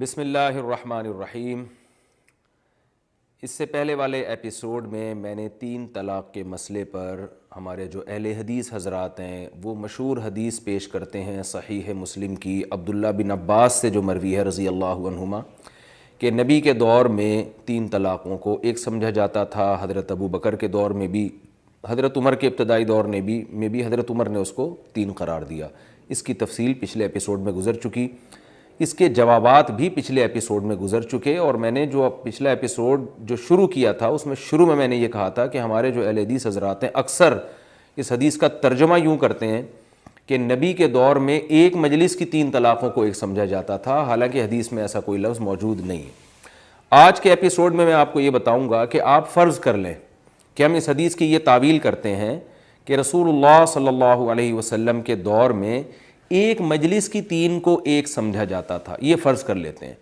بسم اللہ الرحمن الرحیم۔ اس سے پہلے والے ایپیسوڈ میں نے 3 طلاق کے مسئلے پر ہمارے جو اہل حدیث حضرات ہیں وہ مشہور حدیث پیش کرتے ہیں صحیح مسلم کی عبداللہ بن عباس سے جو مروی ہے رضی اللہ عنہما کہ نبی کے دور میں 3 طلاقوں کو ایک سمجھا جاتا تھا، حضرت ابو بکر کے دور میں بھی، حضرت عمر کے ابتدائی دور میں بھی حضرت عمر نے اس کو 3 قرار دیا۔ اس کی تفصیل پچھلے ایپیسوڈ میں گزر چکی، اس کے جوابات بھی پچھلے ایپیسوڈ میں گزر چکے، اور میں نے جو پچھلا ایپیسوڈ جو شروع کیا تھا اس میں شروع میں نے یہ کہا تھا کہ ہمارے جو اہل حدیث حضرات ہیں اکثر اس حدیث کا ترجمہ یوں کرتے ہیں کہ نبی کے دور میں ایک مجلس کی 3 طلاقوں کو ایک سمجھا جاتا تھا، حالانکہ حدیث میں ایسا کوئی لفظ موجود نہیں ہے۔ آج کے ایپیسوڈ میں آپ کو یہ بتاؤں گا کہ آپ فرض کر لیں کہ ہم اس حدیث کی یہ تعویل کرتے ہیں کہ رسول اللہ صلی اللہ علیہ وسلم کے دور میں ایک مجلس کی 3 کو ایک سمجھا جاتا تھا، یہ فرض کر لیتے ہیں،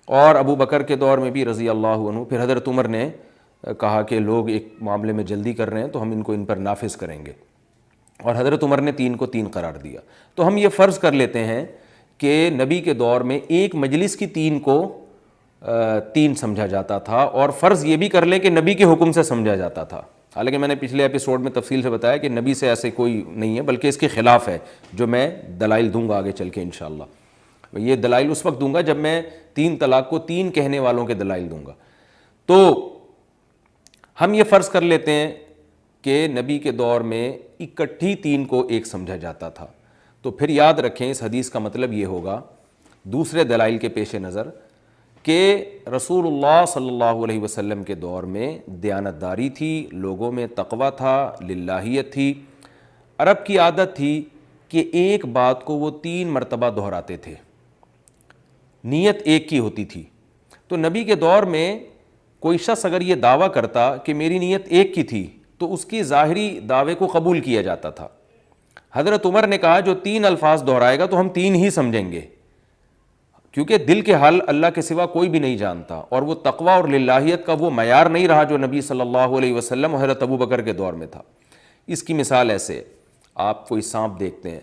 اور ابو بکر کے دور میں بھی رضی اللہ عنہ، پھر حضرت عمر نے کہا کہ لوگ ایک معاملے میں جلدی کر رہے ہیں تو ہم ان پر نافذ کریں گے، اور حضرت عمر نے 3 کو 3 قرار دیا۔ تو ہم یہ فرض کر لیتے ہیں کہ نبی کے دور میں ایک مجلس کی 3 کو 3 سمجھا جاتا تھا، اور فرض یہ بھی کر لیں کہ نبی کے حکم سے سمجھا جاتا تھا، حالانکہ میں نے پچھلے ایپیسوڈ میں تفصیل سے بتایا کہ نبی سے ایسے کوئی نہیں ہے، بلکہ اس کے خلاف ہے، جو میں دلائل دوں گا آگے چل کے انشاءاللہ۔ یہ دلائل اس وقت دوں گا جب میں 3 طلاق کو 3 کہنے والوں کے دلائل دوں گا۔ تو ہم یہ فرض کر لیتے ہیں کہ نبی کے دور میں اکٹھی 3 کو ایک سمجھا جاتا تھا، تو پھر یاد رکھیں اس حدیث کا مطلب یہ ہوگا دوسرے دلائل کے پیش نظر کہ رسول اللہ صلی اللہ علیہ وسلم کے دور میں دیانتداری تھی، لوگوں میں تقویٰ تھا، للہیت تھی۔ عرب کی عادت تھی کہ ایک بات کو وہ 3 مرتبہ دہراتے تھے، نیت ایک کی ہوتی تھی۔ تو نبی کے دور میں کوئی شخص اگر یہ دعویٰ کرتا کہ میری نیت ایک کی تھی تو اس کی ظاہری دعوے کو قبول کیا جاتا تھا۔ حضرت عمر نے کہا جو 3 الفاظ دہرائے گا تو ہم 3 ہی سمجھیں گے، کیونکہ دل کے حال اللہ کے سوا کوئی بھی نہیں جانتا، اور وہ تقویٰ اور للہیت کا وہ معیار نہیں رہا جو نبی صلی اللہ علیہ وسلم اور حضرت ابو بکر کے دور میں تھا۔ اس کی مثال ایسے، آپ کوئی سانپ دیکھتے ہیں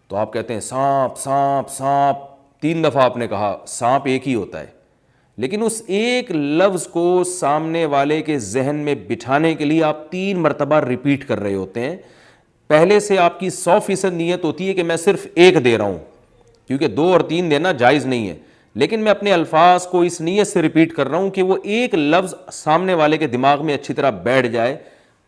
تو آپ کہتے ہیں سانپ سانپ سانپ، 3 دفعہ آپ نے کہا، سانپ ایک ہی ہوتا ہے، لیکن اس ایک لفظ کو سامنے والے کے ذہن میں بٹھانے کے لیے آپ 3 مرتبہ ریپیٹ کر رہے ہوتے ہیں۔ پہلے سے آپ کی 100% نیت ہوتی ہے کہ میں صرف ایک دے رہا ہوں، کیونکہ 2 اور 3 دینا جائز نہیں ہے، لیکن میں اپنے الفاظ کو اس نیت سے ریپیٹ کر رہا ہوں کہ وہ ایک لفظ سامنے والے کے دماغ میں اچھی طرح بیٹھ جائے،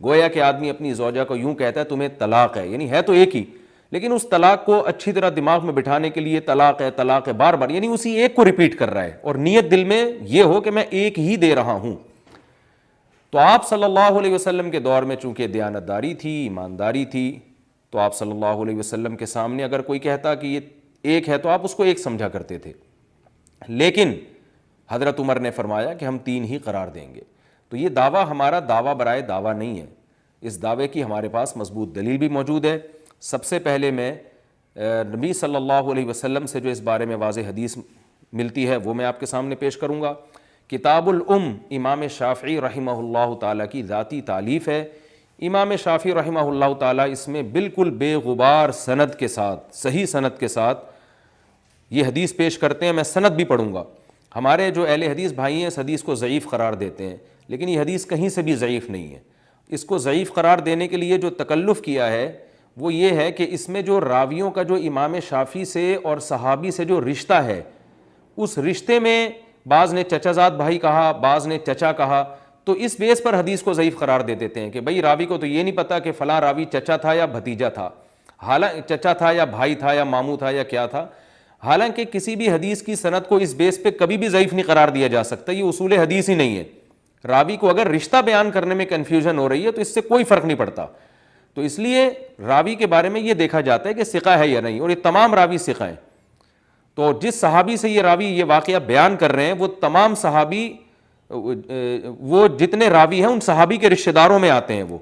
گویا کہ آدمی اپنی زوجہ کو یوں کہتا ہے تمہیں طلاق ہے، یعنی ہے تو ایک ہی، لیکن اس طلاق کو اچھی طرح دماغ میں بٹھانے کے لیے طلاق ہے بار بار، یعنی اسی ایک کو ریپیٹ کر رہا ہے، اور نیت دل میں یہ ہو کہ میں ایک ہی دے رہا ہوں۔ تو آپ صلی اللہ علیہ وسلم کے دور میں چونکہ دیانتداری تھی، ایمانداری تھی، تو آپ صلی اللہ علیہ وسلم کے سامنے اگر کوئی کہتا کہ یہ ایک ہے تو آپ اس کو ایک سمجھا کرتے تھے، لیکن حضرت عمر نے فرمایا کہ ہم 3 ہی قرار دیں گے۔ تو یہ دعویٰ ہمارا دعویٰ برائے دعویٰ نہیں ہے، اس دعوے کی ہمارے پاس مضبوط دلیل بھی موجود ہے۔ سب سے پہلے میں نبی صلی اللہ علیہ وسلم سے جو اس بارے میں واضح حدیث ملتی ہے وہ میں آپ کے سامنے پیش کروں گا۔ کتاب الام امام شافعی رحمہ اللہ تعالیٰ کی ذاتی تالیف ہے۔ امام شافعی رحمہ اللہ تعالیٰ اس میں بالکل بے غبار سند کے ساتھ، صحیح سند کے ساتھ یہ حدیث پیش کرتے ہیں۔ میں سند بھی پڑھوں گا۔ ہمارے جو اہل حدیث بھائی ہیں اس حدیث کو ضعیف قرار دیتے ہیں، لیکن یہ حدیث کہیں سے بھی ضعیف نہیں ہے۔ اس کو ضعیف قرار دینے کے لیے جو تکلف کیا ہے وہ یہ ہے کہ اس میں جو راویوں کا جو امام شافعی سے اور صحابی سے جو رشتہ ہے، اس رشتے میں بعض نے چچا زاد بھائی کہا، بعض نے چچا کہا، تو اس بیس پر حدیث کو ضعیف قرار دے دیتے ہیں کہ بھئی راوی کو تو یہ نہیں پتا کہ فلاں راوی چچا تھا یا بھتیجا تھا، حالانکہ چچا تھا یا بھائی تھا یا ماموں تھا یا کیا تھا، حالانکہ کسی بھی حدیث کی سند کو اس بیس پہ کبھی بھی ضعیف نہیں قرار دیا جا سکتا، یہ اصول حدیث ہی نہیں ہے۔ راوی کو اگر رشتہ بیان کرنے میں کنفیوژن ہو رہی ہے تو اس سے کوئی فرق نہیں پڑتا، تو اس لیے راوی کے بارے میں یہ دیکھا جاتا ہے کہ ثقہ ہے یا نہیں، اور یہ تمام راوی ثقہ ہیں۔ تو جس صحابی سے یہ راوی یہ واقعہ بیان کر رہے ہیں وہ تمام صحابی، وہ جتنے راوی ہیں ان صحابی کے رشتہ داروں میں آتے ہیں وہ،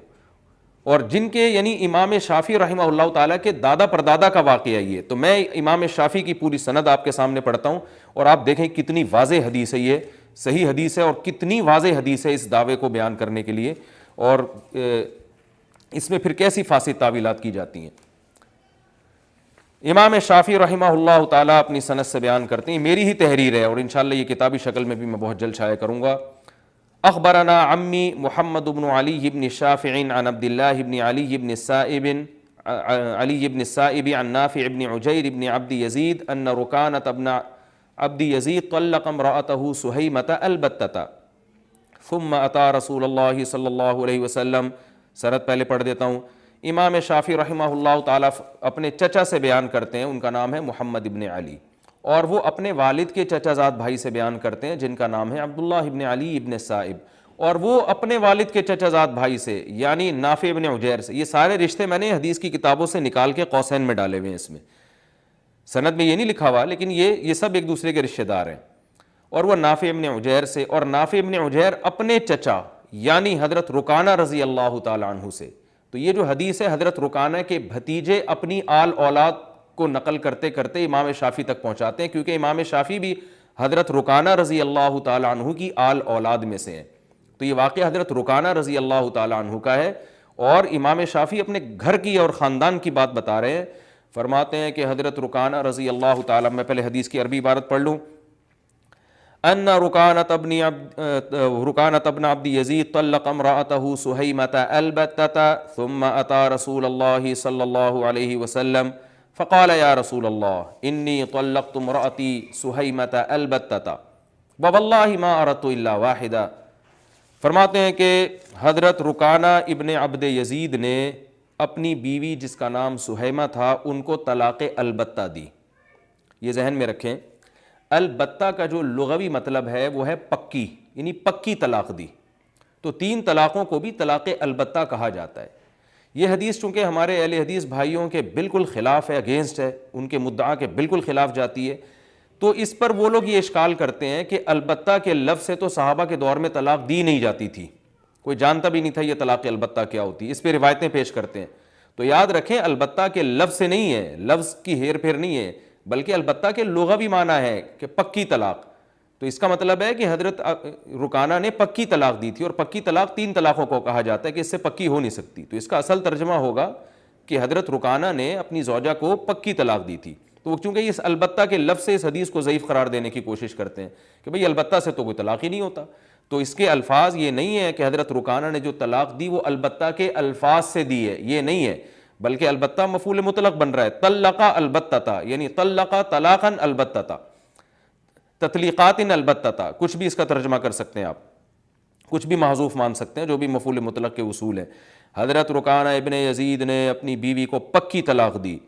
اور جن کے یعنی امام شافعی رحمہ اللہ تعالیٰ کے دادا پردادا کا واقعہ یہ۔ تو میں امام شافعی کی پوری سند آپ کے سامنے پڑھتا ہوں، اور آپ دیکھیں کتنی واضح حدیث ہے، یہ صحیح حدیث ہے، اور کتنی واضح حدیث ہے اس دعوے کو بیان کرنے کے لیے، اور اس میں پھر کیسی فاسد تعویلات کی جاتی ہیں۔ امام شافعی رحمہ اللہ تعالیٰ اپنی سند سے بیان کرتے ہیں، میری ہی تحریر ہے اور انشاءاللہ یہ کتابی شکل میں بھی میں بہت جلد شائع کروں گا. اخبرنا عمی محمد بن علی بن شافع عن عبد اللہ بن علی بن السائب عن نافع بن عجیر بن عبد یزید ان رکانۃ ابن عبد یزید طلق امرأته سہیمۃ البتۃ ثم اتی رسول اللہ صلی اللہ علیہ وسلم. سند پہلے پڑھ دیتا ہوں. امام شافعی رحمہ اللہ تعالیٰ اپنے چچا سے بیان کرتے ہیں، ان کا نام ہے محمد ابن علی، اور وہ اپنے والد کے چچا زاد بھائی سے بیان کرتے ہیں جن کا نام ہے عبداللہ ابن علی ابن السائب، اور وہ اپنے والد کے چچا زاد بھائی سے یعنی نافع ابن عجیر سے. یہ سارے رشتے میں نے حدیث کی کتابوں سے نکال کے قوسین میں ڈالے ہوئے ہیں، اس میں سند میں یہ نہیں لکھا ہوا لیکن یہ سب ایک دوسرے کے رشتے دار ہیں. اور وہ نافع ابن عجیر سے، اور نافع ابن عجیر اپنے چچا یعنی حضرت رکانہ رضی اللہ تعالی عنہ سے. تو یہ جو حدیث ہے حضرت رکانہ کے بھتیجے اپنی آل اولاد کو نقل کرتے کرتے امام شافعی تک پہنچاتے ہیں، کیونکہ امام شافعی بھی حضرت رکانہ رضی اللہ تعالی عنہ کی آل اولاد میں سے ہیں. تو یہ واقعہ حضرت رکانہ رضی اللہ تعالی عنہ کا ہے، اور امام شافعی اپنے گھر کی اور خاندان کی بات بتا رہے ہیں. فرماتے ہیں کہ حضرت رکانہ رضی اللہ تعالی، میں پہلے حدیث کی عربی عبارت پڑھ لوں. ان رکانۃ ابن عبد یزید طلق امرأته سہیمۃ البتۃ ثم اتی رسول اللہ صلی اللہ علیہ وسلم فقال یا رسول اللہ انی طلقت امرأتی سہیمۃ البتۃ وواللہ ما اردت الا واحدہ. فرماتے ہیں کہ حضرت رکانہ ابن عبد یزید نے اپنی بیوی جس کا نام سہیمہ تھا ان کو طلاق البتہ دی. یہ ذہن میں رکھیں، البتہ کا جو لغوی مطلب ہے وہ ہے پکی، یعنی پکی طلاق دی. تو 3 طلاقوں کو بھی طلاق البتہ کہا جاتا ہے. یہ حدیث چونکہ ہمارے اہل حدیث بھائیوں کے بالکل خلاف ہے، اگینسٹ ہے، ان کے مدعا کے بالکل خلاف جاتی ہے، تو اس پر وہ لوگ یہ اشکال کرتے ہیں کہ البتہ کے لفظ سے تو صحابہ کے دور میں طلاق دی نہیں جاتی تھی، کوئی جانتا بھی نہیں تھا یہ طلاق البتہ کیا ہوتی ہے. اس پہ روایتیں پیش کرتے ہیں. تو یاد رکھیں البتہ کے لفظ سے نہیں ہے، لفظ کی ہیر پھیر نہیں ہے، بلکہ البتہ کے لغوی معنی ہے کہ پکی طلاق. تو اس کا مطلب ہے کہ حضرت رکانہ نے پکی طلاق دی تھی، اور پکی طلاق 3 طلاقوں کو کہا جاتا ہے کہ اس سے پکی ہو نہیں سکتی. تو اس کا اصل ترجمہ ہوگا کہ حضرت رکانہ نے اپنی زوجہ کو پکی طلاق دی تھی. تو چونکہ اس البتہ کے لفظ سے اس حدیث کو ضعیف قرار دینے کی کوشش کرتے ہیں کہ بھئی البتہ سے تو کوئی طلاق ہی نہیں ہوتا. تو اس کے الفاظ یہ نہیں ہے کہ حضرت رکانہ نے جو طلاق دی وہ البتہ کے الفاظ سے دی ہے، یہ نہیں ہے، بلکہ البتہ مفعول مطلق بن رہا ہے. طلقہ البتہ یعنی طلقہ طلاقا البتہ، تطلیقات البتہ، کچھ بھی اس کا ترجمہ کر سکتے ہیں آپ، کچھ بھی محذوف مان سکتے ہیں، جو بھی مفعول مطلق کے اصول ہیں. حضرت رکانہ ابن یزید نے اپنی بیوی کو پکی طلاق دی.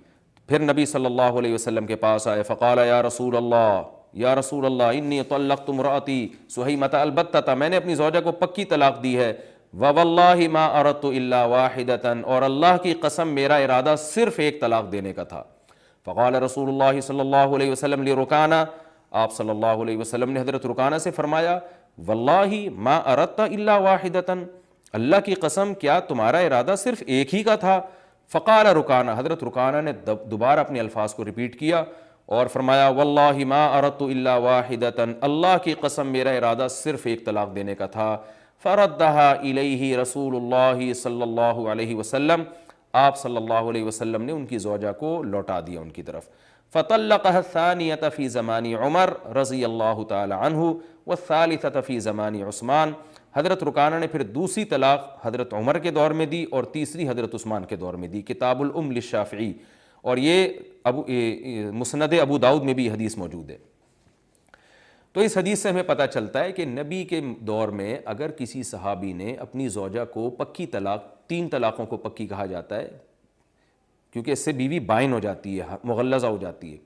پھر نبی صلی اللہ علیہ وسلم کے پاس آئے. فقال یا رسول اللہ انی طلقت امرأتی سہیمۃ البتۃ، میں نے اپنی زوجہ کو پکی طلاق دی ہے. وواللہ ما اردت الا واحدۃ، اور اللہ کی قسم میرا ارادہ صرف ایک طلاق دینے کا تھا. فقال رسول اللہ صلی اللہ علیہ وسلم لرکانہ، آپ صلی اللہ علیہ وسلم نے حضرت رکانہ سے فرمایا واللہ ما اردت الا واحدۃ، اللہ کی قسم کیا تمہارا ارادہ صرف ایک ہی کا تھا. فقال رکانہ، حضرت رکانہ نے دوبارہ اپنے الفاظ کو ریپیٹ کیا اور فرمایا واللہ ما اردت الا واحدۃ، اللہ کی قسم میرا ارادہ صرف ایک طلاق دینے کا تھا. فردها الیہ رسول اللہ صلی اللہ علیہ وسلم، آپ صلی اللہ علیہ وسلم نے ان کی زوجہ کو لوٹا دیا ان کی طرف. فطلقها الثانیۃ فی زمان عمر رضی اللہ تعالی عنہ والثالثۃ فی زمان عثمان. حضرت رکانہ نے پھر دوسری طلاق حضرت عمر کے دور میں دی اور تیسری حضرت عثمان کے دور میں دی. کتاب الام للشافعی، اور یہ مسند ابو داؤد میں بھی حدیث موجود ہے. تو اس حدیث سے ہمیں پتہ چلتا ہے کہ نبی کے دور میں اگر کسی صحابی نے اپنی زوجہ کو پکی طلاق، 3 طلاقوں کو پکی کہا جاتا ہے کیونکہ اس سے بیوی بائن ہو جاتی ہے، مغلظہ ہو جاتی ہے،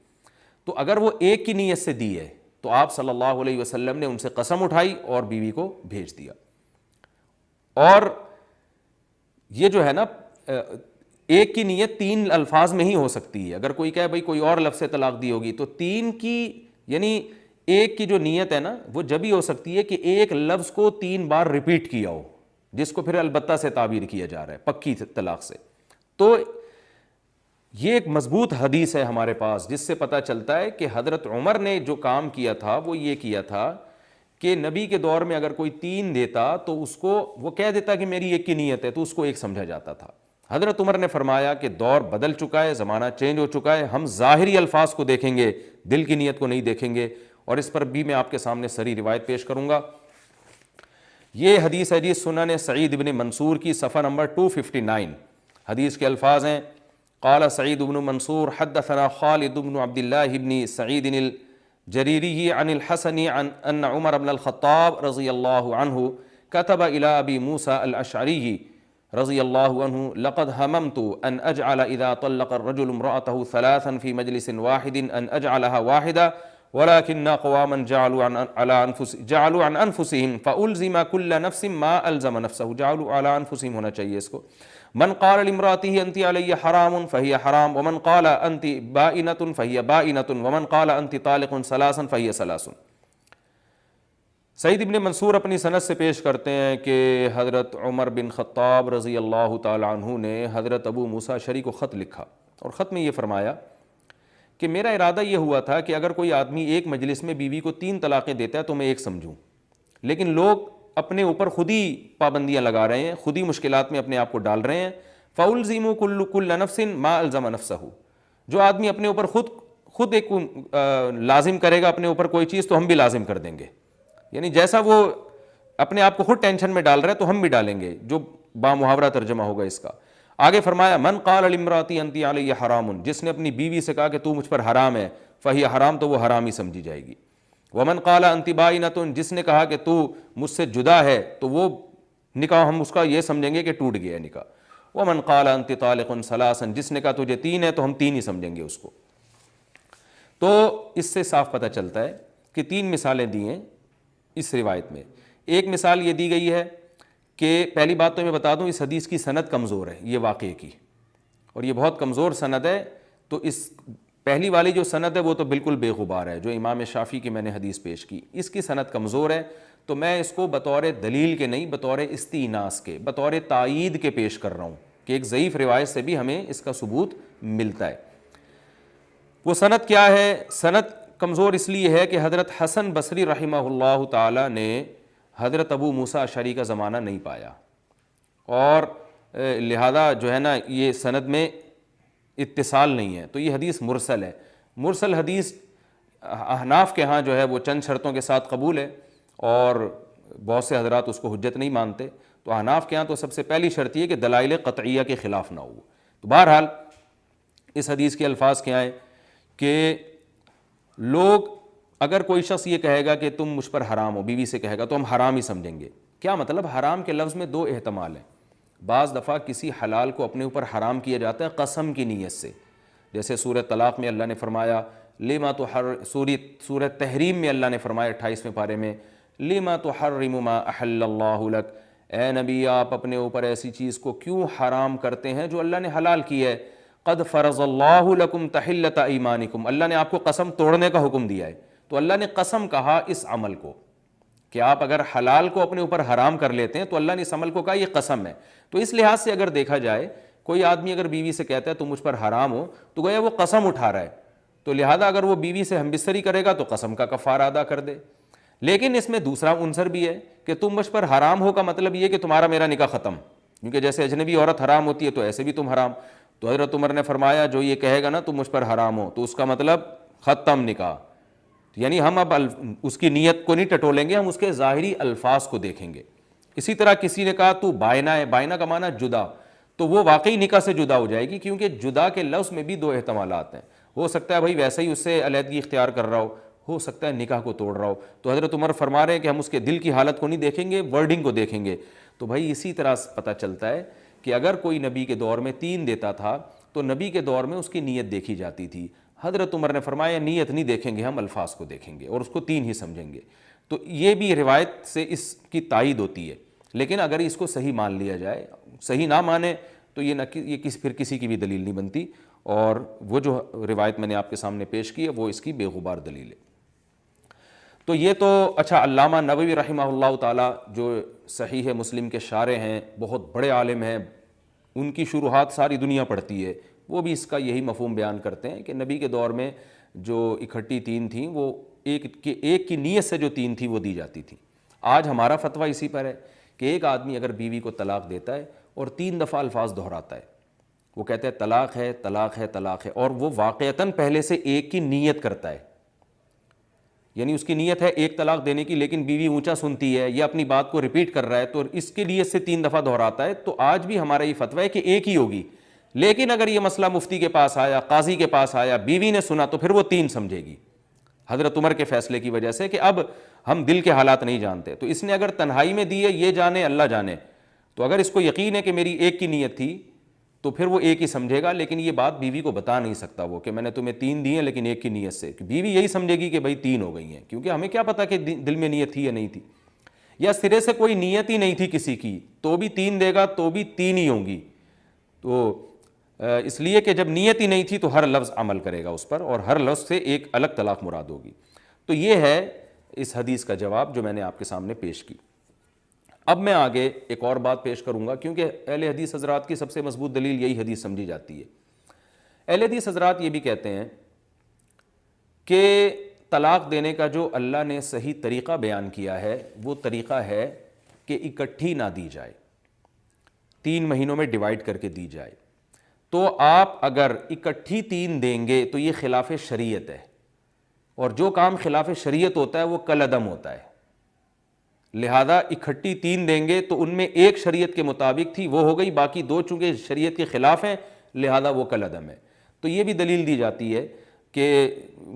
تو اگر وہ ایک کی نیت سے دی ہے تو آپ صلی اللہ علیہ وسلم نے ان سے قسم اٹھائی اور بیوی کو بھیج دیا. اور یہ جو ہے نا ایک کی نیت 3 الفاظ میں ہی ہو سکتی ہے. اگر کوئی کہے بھئی کوئی اور لفظ سے طلاق دی ہوگی تو 3 کی، یعنی ایک کی جو نیت ہے نا وہ جب ہی ہو سکتی ہے کہ ایک لفظ کو 3 بار ریپیٹ کیا ہو، جس کو پھر البتہ سے تعبیر کیا جا رہا ہے پکی طلاق سے. تو یہ ایک مضبوط حدیث ہے ہمارے پاس جس سے پتہ چلتا ہے کہ حضرت عمر نے جو کام کیا تھا وہ یہ کیا تھا کہ نبی کے دور میں اگر کوئی 3 دیتا تو اس کو وہ کہہ دیتا کہ میری ایک کی نیت ہے تو اس کو ایک سمجھا جاتا تھا. حضرت عمر نے فرمایا کہ دور بدل چکا ہے، زمانہ چینج ہو چکا ہے، ہم ظاہری الفاظ کو دیکھیں گے، دل کی نیت کو نہیں دیکھیں گے، اور اس پر بھی میں آپ کے سامنے صریح روایت پیش کروں گا۔ یہ حدیث ہے جی سنن سعید بن منصور کی، صفحہ نمبر 259۔ حدیث کے الفاظ ہیں: قال سعید بن منصور حدثنا خالد بن عبد اللہ بن سعید الجریری عن الحسن عن ان عمر بن الخطاب رضی اللہ عنہ كتب الى ابی موسیٰ الاشعری رضی اللہ عنہ لقد هممت ان اجعل اذا طلق الرجل امرأته ثلاثا في مجلس واحد ان اجعلها واحدة ولكن قواما جعلوا عن انفسهم فالزم كل نفس ما الزم نفسه، جعلوا على انفسهم ہونا چاہیے اس کو۔ من قال لامرأته انت علی حرام فهي حرام ومن قال انت بائنة فهي بائنة ومن قال انت طالق ثلاثا فهي ثلاث۔ سعید ابن منصور اپنی سند سے پیش کرتے ہیں کہ حضرت عمر بن خطاب رضی اللہ تعالی عنہ نے حضرت ابو موسیٰ اشعری کو خط لکھا، اور خط میں یہ فرمایا کہ میرا ارادہ یہ ہوا تھا کہ اگر کوئی آدمی ایک مجلس میں بیوی کو 3 طلاقیں دیتا ہے تو میں ایک سمجھوں، لیکن لوگ اپنے اوپر خود ہی پابندیاں لگا رہے ہیں، خود ہی مشکلات میں اپنے آپ کو ڈال رہے ہیں۔ فَأُلْزِمُ كُلَّ نَفْسٍ مَا أَلْزَمَ نَفْسَهُ، جو آدمی اپنے اوپر خود ایک لازم کرے گا اپنے اوپر کوئی چیز تو ہم بھی لازم کر دیں گے، یعنی جیسا وہ اپنے آپ کو خود ٹینشن میں ڈال رہا ہے تو ہم بھی ڈالیں گے، جو بامحاورہ ترجمہ ہوگا اس کا۔ آگے فرمایا من قال لامرأتی انت علی حرام، جس نے اپنی بیوی سے کہا کہ تو مجھ پر حرام ہے، فہی حرام، تو وہ حرام ہی سمجھی جائے گی۔ ومن قال انت بائنۃ، جس نے کہا کہ تو مجھ سے جدا ہے، تو وہ نکاح ہم اس کا یہ سمجھیں گے کہ ٹوٹ گیا نکاح۔ ومن قال انت طالق ثلاثا، جس نے کہا تجھے 3 ہے تو ہم 3 ہی سمجھیں گے اس کو۔ تو اس سے صاف پتہ چلتا ہے کہ 3 مثالیں دی ہیں اس روایت میں۔ ایک مثال یہ دی گئی ہے کہ پہلی بات تو میں بتا دوں، اس حدیث کی سند کمزور ہے، یہ واقعے کی، اور یہ بہت کمزور سند ہے۔ تو اس پہلی والی جو سند ہے وہ تو بالکل بے غبار ہے، جو امام شافعی کی میں نے حدیث پیش کی، اس کی سند کمزور ہے، تو میں اس کو بطور دلیل کے نہیں، بطور استئناس کے، بطور تائید کے پیش کر رہا ہوں کہ ایک ضعیف روایت سے بھی ہمیں اس کا ثبوت ملتا ہے۔ وہ سند کیا ہے؟ سند کمزور اس لیے ہے کہ حضرت حسن بصری رحمہ اللہ تعالی نے حضرت ابو موسیٰ اشعری کا زمانہ نہیں پایا، اور لہذا جو ہے نا یہ سند میں اتصال نہیں ہے، تو یہ حدیث مرسل ہے۔ مرسل حدیث احناف کے ہاں جو ہے وہ چند شرطوں کے ساتھ قبول ہے، اور بہت سے حضرات اس کو حجت نہیں مانتے۔ تو احناف کے ہاں تو سب سے پہلی شرط یہ کہ دلائل قطعیہ کے خلاف نہ ہو۔ تو بہرحال اس حدیث کے الفاظ کیا ہیں کہ لوگ، اگر کوئی شخص یہ کہے گا کہ تم مجھ پر حرام ہو، بیوی سے کہے گا، تو ہم حرام ہی سمجھیں گے۔ کیا مطلب؟ حرام کے لفظ میں 2 احتمال ہیں۔ بعض دفعہ کسی حلال کو اپنے اوپر حرام کیا جاتا ہے قسم کی نیت سے، جیسے سورہ طلاق میں اللہ نے فرمایا لما سورہ تحریم میں اللہ نے فرمایا 28ویں پارے میں لما تحرم ما احل اللہ لک، اے نبی آپ اپنے اوپر ایسی چیز کو کیوں حرام کرتے ہیں جو اللہ نے حلال کی ہے۔ قد فرض اللہ لکم تحلۃ ایمانکم، اللہ نے آپ کو قسم توڑنے کا حکم دیا ہے، تو اللہ نے قسم کہا اس عمل کو کہ آپ اگر حلال کو اپنے اوپر حرام کر لیتے ہیں تو اللہ نے اس عمل کو کہا یہ قسم ہے۔ تو اس لحاظ سے اگر دیکھا جائے، کوئی آدمی اگر بیوی سے کہتا ہے تو مجھ پر حرام ہو، تو گویا وہ قسم اٹھا رہا ہے، تو لہذا اگر وہ بیوی سے ہم بستری کرے گا تو قسم کا کفارہ ادا کر دے۔ لیکن اس میں دوسرا عنصر بھی ہے کہ تم مجھ پر حرام ہو کا مطلب یہ کہ تمہارا میرا نکاح ختم، کیونکہ جیسے اجنبی عورت حرام ہوتی ہے تو ایسے بھی تم حرام۔ تو حضرت عمر نے فرمایا جو یہ کہے گا نا تم مجھ پر حرام ہو، تو اس کا مطلب ختم نکاح، یعنی ہم اب اس کی نیت کو نہیں ٹٹولیں گے، ہم اس کے ظاہری الفاظ کو دیکھیں گے۔ اسی طرح کسی نے کہا تو بائنہ ہے، بائنہ کا معنی جدا، تو وہ واقعی نکاح سے جدا ہو جائے گی، کیونکہ جدا کے لفظ میں بھی 2 احتمالات ہیں۔ ہو سکتا ہے بھائی ویسے ہی اس سے علیحدگی اختیار کر رہا ہو سکتا ہے نکاح کو توڑ رہا ہو۔ تو حضرت عمر فرما رہے ہیں کہ ہم اس کے دل کی حالت کو نہیں دیکھیں گے، ورڈنگ کو دیکھیں گے۔ تو بھائی اسی طرح پتہ چلتا ہے کہ اگر کوئی نبی کے دور میں 3 دیتا تھا تو نبی کے دور میں اس کی نیت دیکھی جاتی تھی۔ حضرت عمر نے فرمایا نیت نہیں دیکھیں گے، ہم الفاظ کو دیکھیں گے اور اس کو 3 ہی سمجھیں گے۔ تو یہ بھی روایت سے اس کی تائید ہوتی ہے، لیکن اگر اس کو صحیح مان لیا جائے، صحیح نہ مانے تو یہ پھر کسی کی بھی دلیل نہیں بنتی، اور وہ جو روایت میں نے آپ کے سامنے پیش کی ہے وہ اس کی بے غبار دلیل ہے۔ تو یہ تو اچھا، علامہ نووی رحمہ اللہ تعالیٰ جو صحیح مسلم کے شارح ہیں، بہت بڑے عالم ہیں، ان کی شروحات ساری دنیا پڑھتی ہے، وہ بھی اس کا یہی مفہوم بیان کرتے ہیں کہ نبی کے دور میں جو اکٹھی 3 تھیں وہ ایک کی نیت سے جو 3 تھی وہ دی جاتی تھی۔ آج ہمارا فتویٰ اسی پر ہے کہ ایک آدمی اگر بیوی کو طلاق دیتا ہے اور 3 دفعہ الفاظ دہراتا ہے وہ کہتے ہیں طلاق ہے طلاق ہے طلاق ہے، اور وہ واقعتاً پہلے سے ایک کی نیت کرتا ہے، یعنی اس کی نیت ہے ایک طلاق دینے کی، لیکن بیوی اونچا سنتی ہے یا اپنی بات کو ریپیٹ کر رہا ہے تو اس کے لیے سے 3 دفعہ دہراتا ہے، تو آج بھی ہمارا یہ فتویٰ ہے کہ ایک ہی ہوگی، لیکن اگر یہ مسئلہ مفتی کے پاس آیا، قاضی کے پاس آیا، بیوی نے سنا تو پھر وہ 3 سمجھے گی، حضرت عمر کے فیصلے کی وجہ سے کہ اب ہم دل کے حالات نہیں جانتے، تو اس نے اگر تنہائی میں دی ہے یہ جانے اللہ جانے، تو اگر اس کو یقین ہے کہ میری ایک کی نیت تھی تو پھر وہ ایک ہی سمجھے گا، لیکن یہ بات بیوی کو بتا نہیں سکتا وہ کہ میں نے تمہیں 3 دی ہیں لیکن ایک کی نیت سے، بیوی یہی سمجھے گی کہ بھائی 3 ہو گئی ہیں، کیونکہ ہمیں کیا پتا کہ دل میں نیت تھی یا نہیں تھی، یا سرے سے کوئی نیت ہی نہیں تھی کسی کی تو بھی 3 دے گا تو بھی 3 ہی ہوں گی، تو اس لیے کہ جب نیت ہی نہیں تھی تو ہر لفظ عمل کرے گا اس پر، اور ہر لفظ سے ایک الگ طلاق مراد ہوگی۔ تو یہ ہے اس حدیث کا جواب جو میں نے آپ کے سامنے پیش کی۔ اب میں آگے ایک اور بات پیش کروں گا، کیونکہ اہل حدیث حضرات کی سب سے مضبوط دلیل یہی حدیث سمجھی جاتی ہے۔ اہل حدیث حضرات یہ بھی کہتے ہیں کہ طلاق دینے کا جو اللہ نے صحیح طریقہ بیان کیا ہے وہ طریقہ ہے کہ اکٹھی نہ دی جائے، 3 مہینوں میں ڈیوائیڈ کر کے دی جائے، تو آپ اگر اکٹھی 3 دیں گے تو یہ خلاف شریعت ہے، اور جو کام خلاف شریعت ہوتا ہے وہ کالعدم ہوتا ہے، لہذا اکٹھی 3 دیں گے تو ان میں ایک شریعت کے مطابق تھی وہ ہو گئی، باقی 2 چونکہ شریعت کے خلاف ہیں لہذا وہ کالعدم ہے، تو یہ بھی دلیل دی جاتی ہے کہ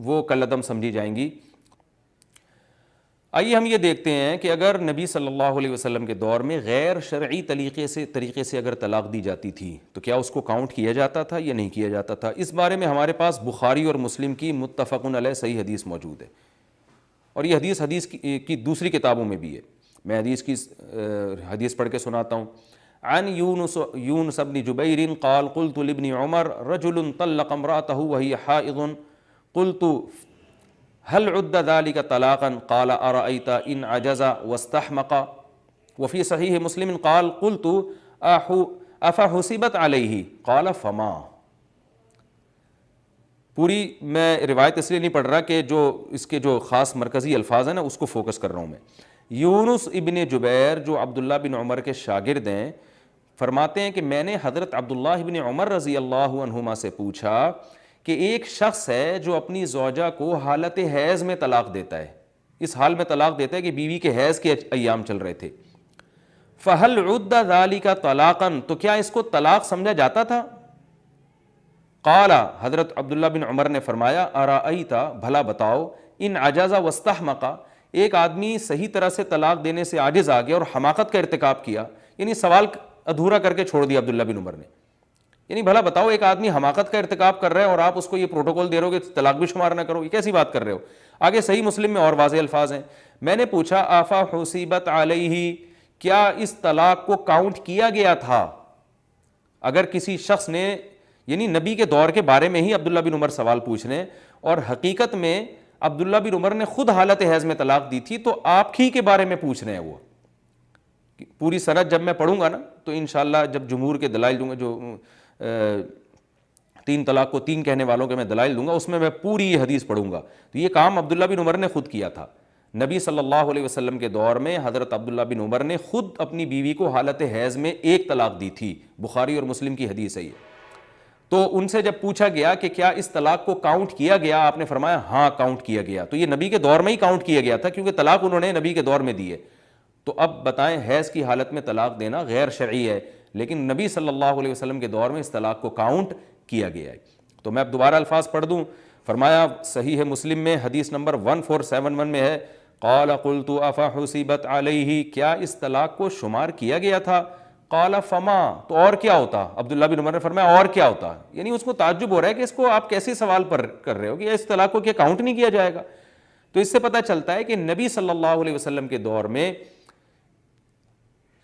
وہ کالعدم سمجھی جائیں گی۔ آئیے ہم یہ دیکھتے ہیں کہ اگر نبی صلی اللہ علیہ وسلم کے دور میں غیر شرعی طریقے سے اگر طلاق دی جاتی تھی تو کیا اس کو کاؤنٹ کیا جاتا تھا یا نہیں کیا جاتا تھا؟ اس بارے میں ہمارے پاس بخاری اور مسلم کی متفق علیہ صحیح حدیث موجود ہے، اور یہ حدیث کی دوسری کتابوں میں بھی ہے۔ میں حدیث پڑھ کے سناتا ہوں۔ عن یونس بن جبیر قال قلت لابن عمر رجل طلق امرأته وهي حائض قلت هل عد ذلك طلاقا قال أرأيت إن عجز واستحمق وفي صحيح مسلم قال قلت أفحسبت عليه قال فما۔ پوری میں روایت اس لیے نہیں پڑھ رہا کہ جو اس کے جو خاص مرکزی الفاظ ہیں نا اس کو فوکس کر رہا ہوں میں۔ یونس ابن جبیر جو عبداللہ بن عمر کے شاگرد ہیں فرماتے ہیں کہ میں نے حضرت عبداللہ بن عمر رضی اللہ عنہما سے پوچھا کہ ایک شخص ہے جو اپنی زوجہ کو حالت حیض میں طلاق دیتا ہے، اس حال میں طلاق دیتا ہے کہ بیوی کے حیض کے ایام چل رہے تھے، فہل عد ذالک طلاقا، تو کیا اس کو طلاق سمجھا جاتا تھا؟ قال، حضرت عبداللہ بن عمر نے فرمایا ارأیت، بھلا بتاؤ، ان عجز واستحمق، ایک آدمی صحیح طرح سے طلاق دینے سے عاجز آ گیا اور حماقت کا ارتکاب کیا، یعنی سوال ادھورا کر کے چھوڑ دیا عبداللہ بن عمر نے، یعنی بھلا بتاؤ ایک آدمی حماقت کا ارتکاب کر رہا ہے اور آپ اس کو یہ پروٹوکول دے رہے ہو کہ طلاق بھی شمار نہ کرو، یہ کیسی بات کر رہے ہو؟ آگے صحیح مسلم میں اور واضح الفاظ ہیں، میں نے پوچھا آفا حسیبت علیہ، کیا اس طلاق کو کاؤنٹ کیا گیا تھا؟ اگر کسی شخص نے، یعنی نبی کے دور کے بارے میں ہی عبداللہ بن عمر سوال پوچھ رہے ہیں، اور حقیقت میں عبداللہ بن عمر نے خود حالت حیض میں طلاق دی تھی، تو آپ ہی کے بارے میں پوچھ رہے ہیں وہ۔ پوری سند جب میں پڑھوں گا نا تو انشاءاللہ جب جمہور کے دلائل دوں گا، جو 3 طلاق کو 3 کہنے والوں کے میں دلائل دوں گا، اس میں پوری یہ حدیث پڑھوں گا، تو یہ کام عبداللہ بن عمر نے خود کیا تھا۔ نبی صلی اللہ علیہ وسلم کے دور میں حضرت عبداللہ بن عمر نے خود اپنی بیوی کو حالت حیض میں 1 طلاق دی تھی، بخاری اور مسلم کی حدیث ہے یہ۔ تو ان سے جب پوچھا گیا کہ کیا اس طلاق کو کاؤنٹ کیا گیا، آپ نے فرمایا ہاں کاؤنٹ کیا گیا، تو یہ نبی کے دور میں ہی کاؤنٹ کیا گیا تھا کیونکہ طلاق انہوں نے نبی کے دور میں دی ہے۔ تو اب بتائیں، حیض کی حالت میں طلاق دینا غیر شرعی ہے، لیکن نبی صلی اللہ علیہ وسلم کے دور میں اس طلاق کو کاؤنٹ کیا گیا ہے۔ تو میں اب دوبارہ الفاظ پڑھ دوں، فرمایا صحیح مسلم میں حدیث نمبر 1471 میں ہے، قال قلت افحسبت علیہ، کیا اس طلاق کو شمار کیا گیا تھا؟ قال فما، تو اور کیا ہوتا؟ عبداللہ بن عمر نے فرمایا اور کیا ہوتا، یعنی اس کو تعجب ہو رہا ہے کہ اس کو آپ کیسے سوال پر کر رہے ہو کہ اس طلاق کو کیا کاؤنٹ نہیں کیا جائے گا؟ تو اس سے پتہ چلتا ہے کہ نبی صلی اللہ علیہ وسلم کے دور میں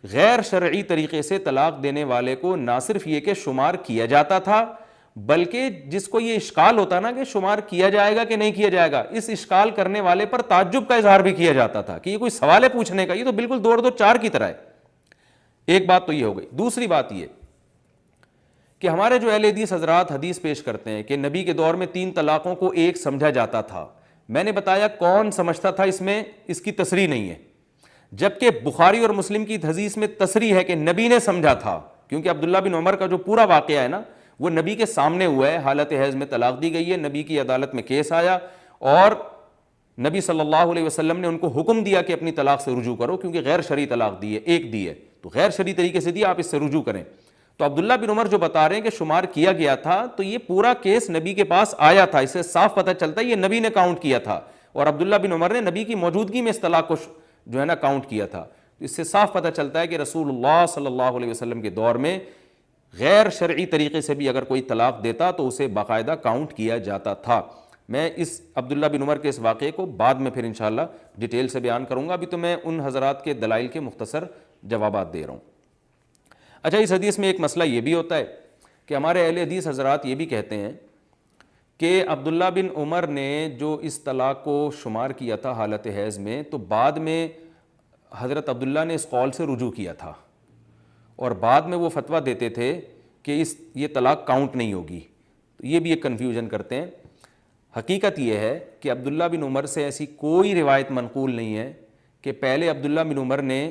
غیر شرعی طریقے سے طلاق دینے والے کو نہ صرف یہ کہ شمار کیا جاتا تھا، بلکہ جس کو یہ اشکال ہوتا نا کہ شمار کیا جائے گا کہ نہیں کیا جائے گا، اس اشکال کرنے والے پر تعجب کا اظہار بھی کیا جاتا تھا کہ یہ کوئی سوال ہے پوچھنے کا، یہ تو بالکل 2 اور 2 4 کی طرح ہے۔ ایک بات تو یہ ہو گئی۔ دوسری بات یہ کہ ہمارے جو اہل حدیث حضرات حدیث پیش کرتے ہیں کہ نبی کے دور میں 3 طلاقوں کو ایک سمجھا جاتا تھا، میں نے بتایا کون سمجھتا تھا، اس میں اس کی تصریح نہیں ہے، جبکہ بخاری اور مسلم کی حدیث میں تصریح ہے کہ نبی نے سمجھا تھا، کیونکہ عبداللہ بن عمر کا جو پورا واقعہ ہے نا وہ نبی کے سامنے ہوا ہے، حالت حیض میں طلاق دی گئی ہے، نبی کی عدالت میں کیس آیا اور نبی صلی اللہ علیہ وسلم نے ان کو حکم دیا کہ اپنی طلاق سے رجوع کرو، کیونکہ غیر شرعی طلاق دی ہے، ایک دی ہے تو غیر شرعی طریقے سے دی، آپ اس سے رجوع کریں۔ تو عبداللہ بن عمر جو بتا رہے ہیں کہ شمار کیا گیا تھا، تو یہ پورا کیس نبی کے پاس آیا تھا، اس سے صاف پتہ چلتا ہے یہ نبی نے کاؤنٹ کیا تھا، اور عبداللہ بن عمر نے نبی کی موجودگی میں اس طلاق کو جو ہے نا کاؤنٹ کیا تھا۔ تو اس سے صاف پتہ چلتا ہے کہ رسول اللہ صلی اللہ علیہ وسلم کے دور میں غیر شرعی طریقے سے بھی اگر کوئی طلاق دیتا تو اسے باقاعدہ کاؤنٹ کیا جاتا تھا۔ میں اس عبداللہ بن عمر کے اس واقعے کو بعد میں پھر انشاءاللہ ڈیٹیل سے بیان کروں گا، ابھی تو میں ان حضرات کے دلائل کے مختصر جوابات دے رہا ہوں۔ اچھا، اس حدیث میں ایک مسئلہ یہ بھی ہوتا ہے کہ ہمارے اہل حدیث حضرات یہ بھی کہتے ہیں کہ عبداللہ بن عمر نے جو اس طلاق کو شمار کیا تھا حالت حیض میں، تو بعد میں حضرت عبداللہ نے اس قول سے رجوع کیا تھا، اور بعد میں وہ فتویٰ دیتے تھے کہ یہ طلاق کاؤنٹ نہیں ہوگی۔ تو یہ بھی ایک کنفیوژن کرتے ہیں۔ حقیقت یہ ہے کہ عبداللہ بن عمر سے ایسی کوئی روایت منقول نہیں ہے کہ پہلے عبداللہ بن عمر نے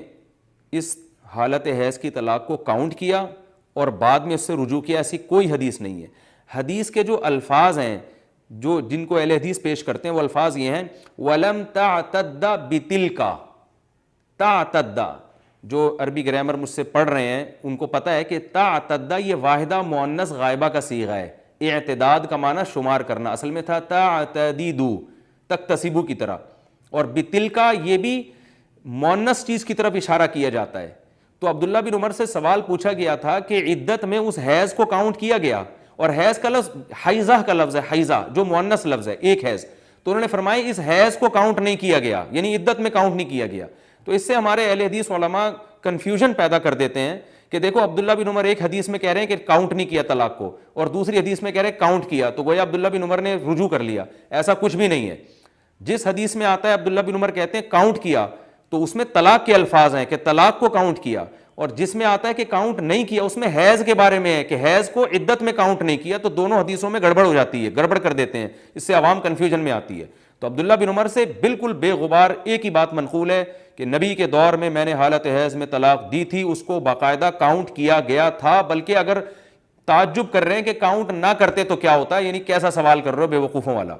اس حالت حیض کی طلاق کو کاؤنٹ کیا اور بعد میں اس سے رجوع کیا، ایسی کوئی حدیث نہیں ہے۔ حدیث کے جو الفاظ ہیں جن کو اہل حدیث پیش کرتے ہیں، وہ الفاظ یہ ہیں وَلَمْ تَعْتَدَّ بِتِلْكَ تعتد، جو عربی گرامر مجھ سے پڑھ رہے ہیں ان کو پتہ ہے کہ تعتد یہ واحدہ مؤنث غائبہ کا صیغہ ہے۔ اعتداد کا معنی شمار کرنا، اصل میں تھا تعتدیدو، تکتسبو کی طرح، اور بتلکا یہ بھی مؤنث چیز کی طرف اشارہ کیا جاتا ہے۔ تو عبداللہ بن عمر سے سوال پوچھا گیا تھا کہ عدت میں اس حیض کو کاؤنٹ کیا گیا، اور حیض کا لفظ حیضہ کا لفظ ہے، حیضہ جو مؤنث لفظ ہے، ایک حیض، تو انہوں نے فرمایا اس حیض کو کاؤنٹ نہیں کیا گیا، یعنی عدت میں کاؤنٹ نہیں کیا گیا۔ تو اس سے ہمارے اہل حدیث علماء کنفیوژن پیدا کر دیتے ہیں کہ دیکھو عبداللہ بن عمر ایک حدیث میں کہہ رہے ہیں کہ کاؤنٹ نہیں کیا طلاق کو، اور دوسری حدیث میں کہہ رہے ہیں کاؤنٹ کیا، تو گویا عبداللہ بن عمر نے رجوع کر لیا۔ ایسا کچھ بھی نہیں ہے۔ جس حدیث میں آتا ہے عبداللہ بن عمر کہتے ہیں کاؤنٹ کیا، تو اس میں طلاق کے الفاظ ہیں کہ طلاق کو کاؤنٹ کیا، اور جس میں آتا ہے کہ کاؤنٹ نہیں کیا اس میں حیض کے بارے میں ہے کہ حیض کو عدت میں کاؤنٹ نہیں کیا، تو دونوں حدیثوں میں گڑبڑ ہو جاتی ہے، گڑبڑ کر دیتے ہیں، اس سے عوام کنفیوژن میں آتی ہے۔ تو عبداللہ بن عمر سے بالکل بے غبار ایک ہی بات منقول ہے کہ نبی کے دور میں میں نے حالت حیض میں طلاق دی تھی، اس کو باقاعدہ کاؤنٹ کیا گیا تھا، بلکہ اگر تعجب کر رہے ہیں کہ کاؤنٹ نہ کرتے تو کیا ہوتا ہے، یعنی کیسا سوال کر رہے ہو بے وقوفوں والا۔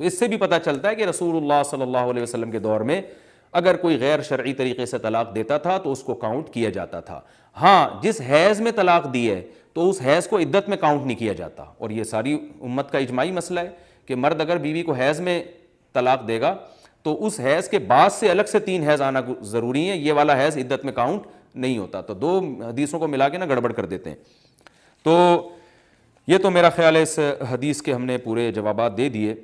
تو اس سے بھی پتہ چلتا ہے کہ رسول اللہ صلی اللہ علیہ وسلم کے دور میں اگر کوئی غیر شرعی طریقے سے طلاق دیتا تھا تو اس کو کاؤنٹ کیا جاتا تھا۔ ہاں، جس حیض میں طلاق دی ہے تو اس حیض کو عدت میں کاؤنٹ نہیں کیا جاتا، اور یہ ساری امت کا اجماعی مسئلہ ہے کہ مرد اگر بیوی کو حیض میں طلاق دے گا تو اس حیض کے بعد سے الگ سے 3 حیض آنا ضروری ہے، یہ والا حیض عدت میں کاؤنٹ نہیں ہوتا۔ تو دو حدیثوں کو ملا کے نا گڑبڑ کر دیتے ہیں۔ تو یہ تو میرا خیال ہے اس حدیث کے ہم نے پورے جوابات دے دیے،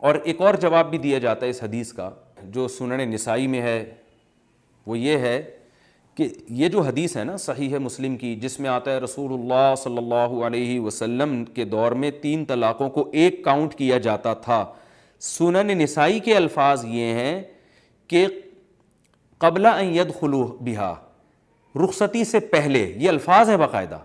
اور ایک اور جواب بھی دیا جاتا ہے اس حدیث کا جو سنن نسائی میں ہے، وہ یہ ہے کہ یہ جو حدیث ہے نا صحیح مسلم کی، جس میں آتا ہے رسول اللہ صلی اللہ علیہ وسلم کے دور میں 3 طلاقوں کو ایک کاؤنٹ کیا جاتا تھا، سنن نسائی کے الفاظ یہ ہیں کہ قبل ان يدخلوا بها، رخصتی سے پہلے، یہ الفاظ ہیں باقاعدہ۔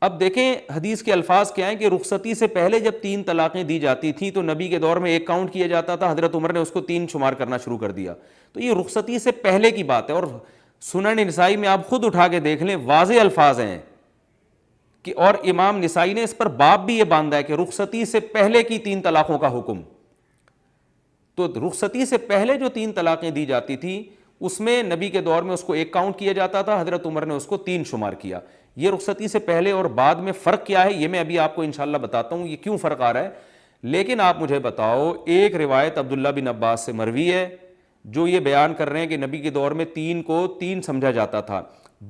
اب دیکھیں حدیث کے الفاظ کیا ہیں کہ رخصتی سے پہلے جب 3 طلاقیں دی جاتی تھیں تو نبی کے دور میں ایک کاؤنٹ کیا جاتا تھا، حضرت عمر نے اس کو 3 شمار کرنا شروع کر دیا۔ تو یہ رخصتی سے پہلے کی بات ہے، اور سنن نسائی میں آپ خود اٹھا کے دیکھ لیں، واضح الفاظ ہیں کہ، اور امام نسائی نے اس پر باب بھی یہ باندھا ہے کہ رخصتی سے پہلے کی 3 طلاقوں کا حکم۔ تو رخصتی سے پہلے جو 3 طلاقیں دی جاتی تھی اس میں نبی کے دور میں اس کو ایک کاؤنٹ کیا جاتا تھا، حضرت عمر نے اس کو 3 شمار کیا۔ یہ رخصتی سے پہلے اور بعد میں فرق کیا ہے یہ میں ابھی آپ کو انشاءاللہ بتاتا ہوں، یہ کیوں فرق آ رہا ہے۔ لیکن آپ مجھے بتاؤ، ایک روایت عبداللہ بن عباس سے مروی ہے جو یہ بیان کر رہے ہیں کہ نبی کے دور میں 3 کو 3 سمجھا جاتا تھا،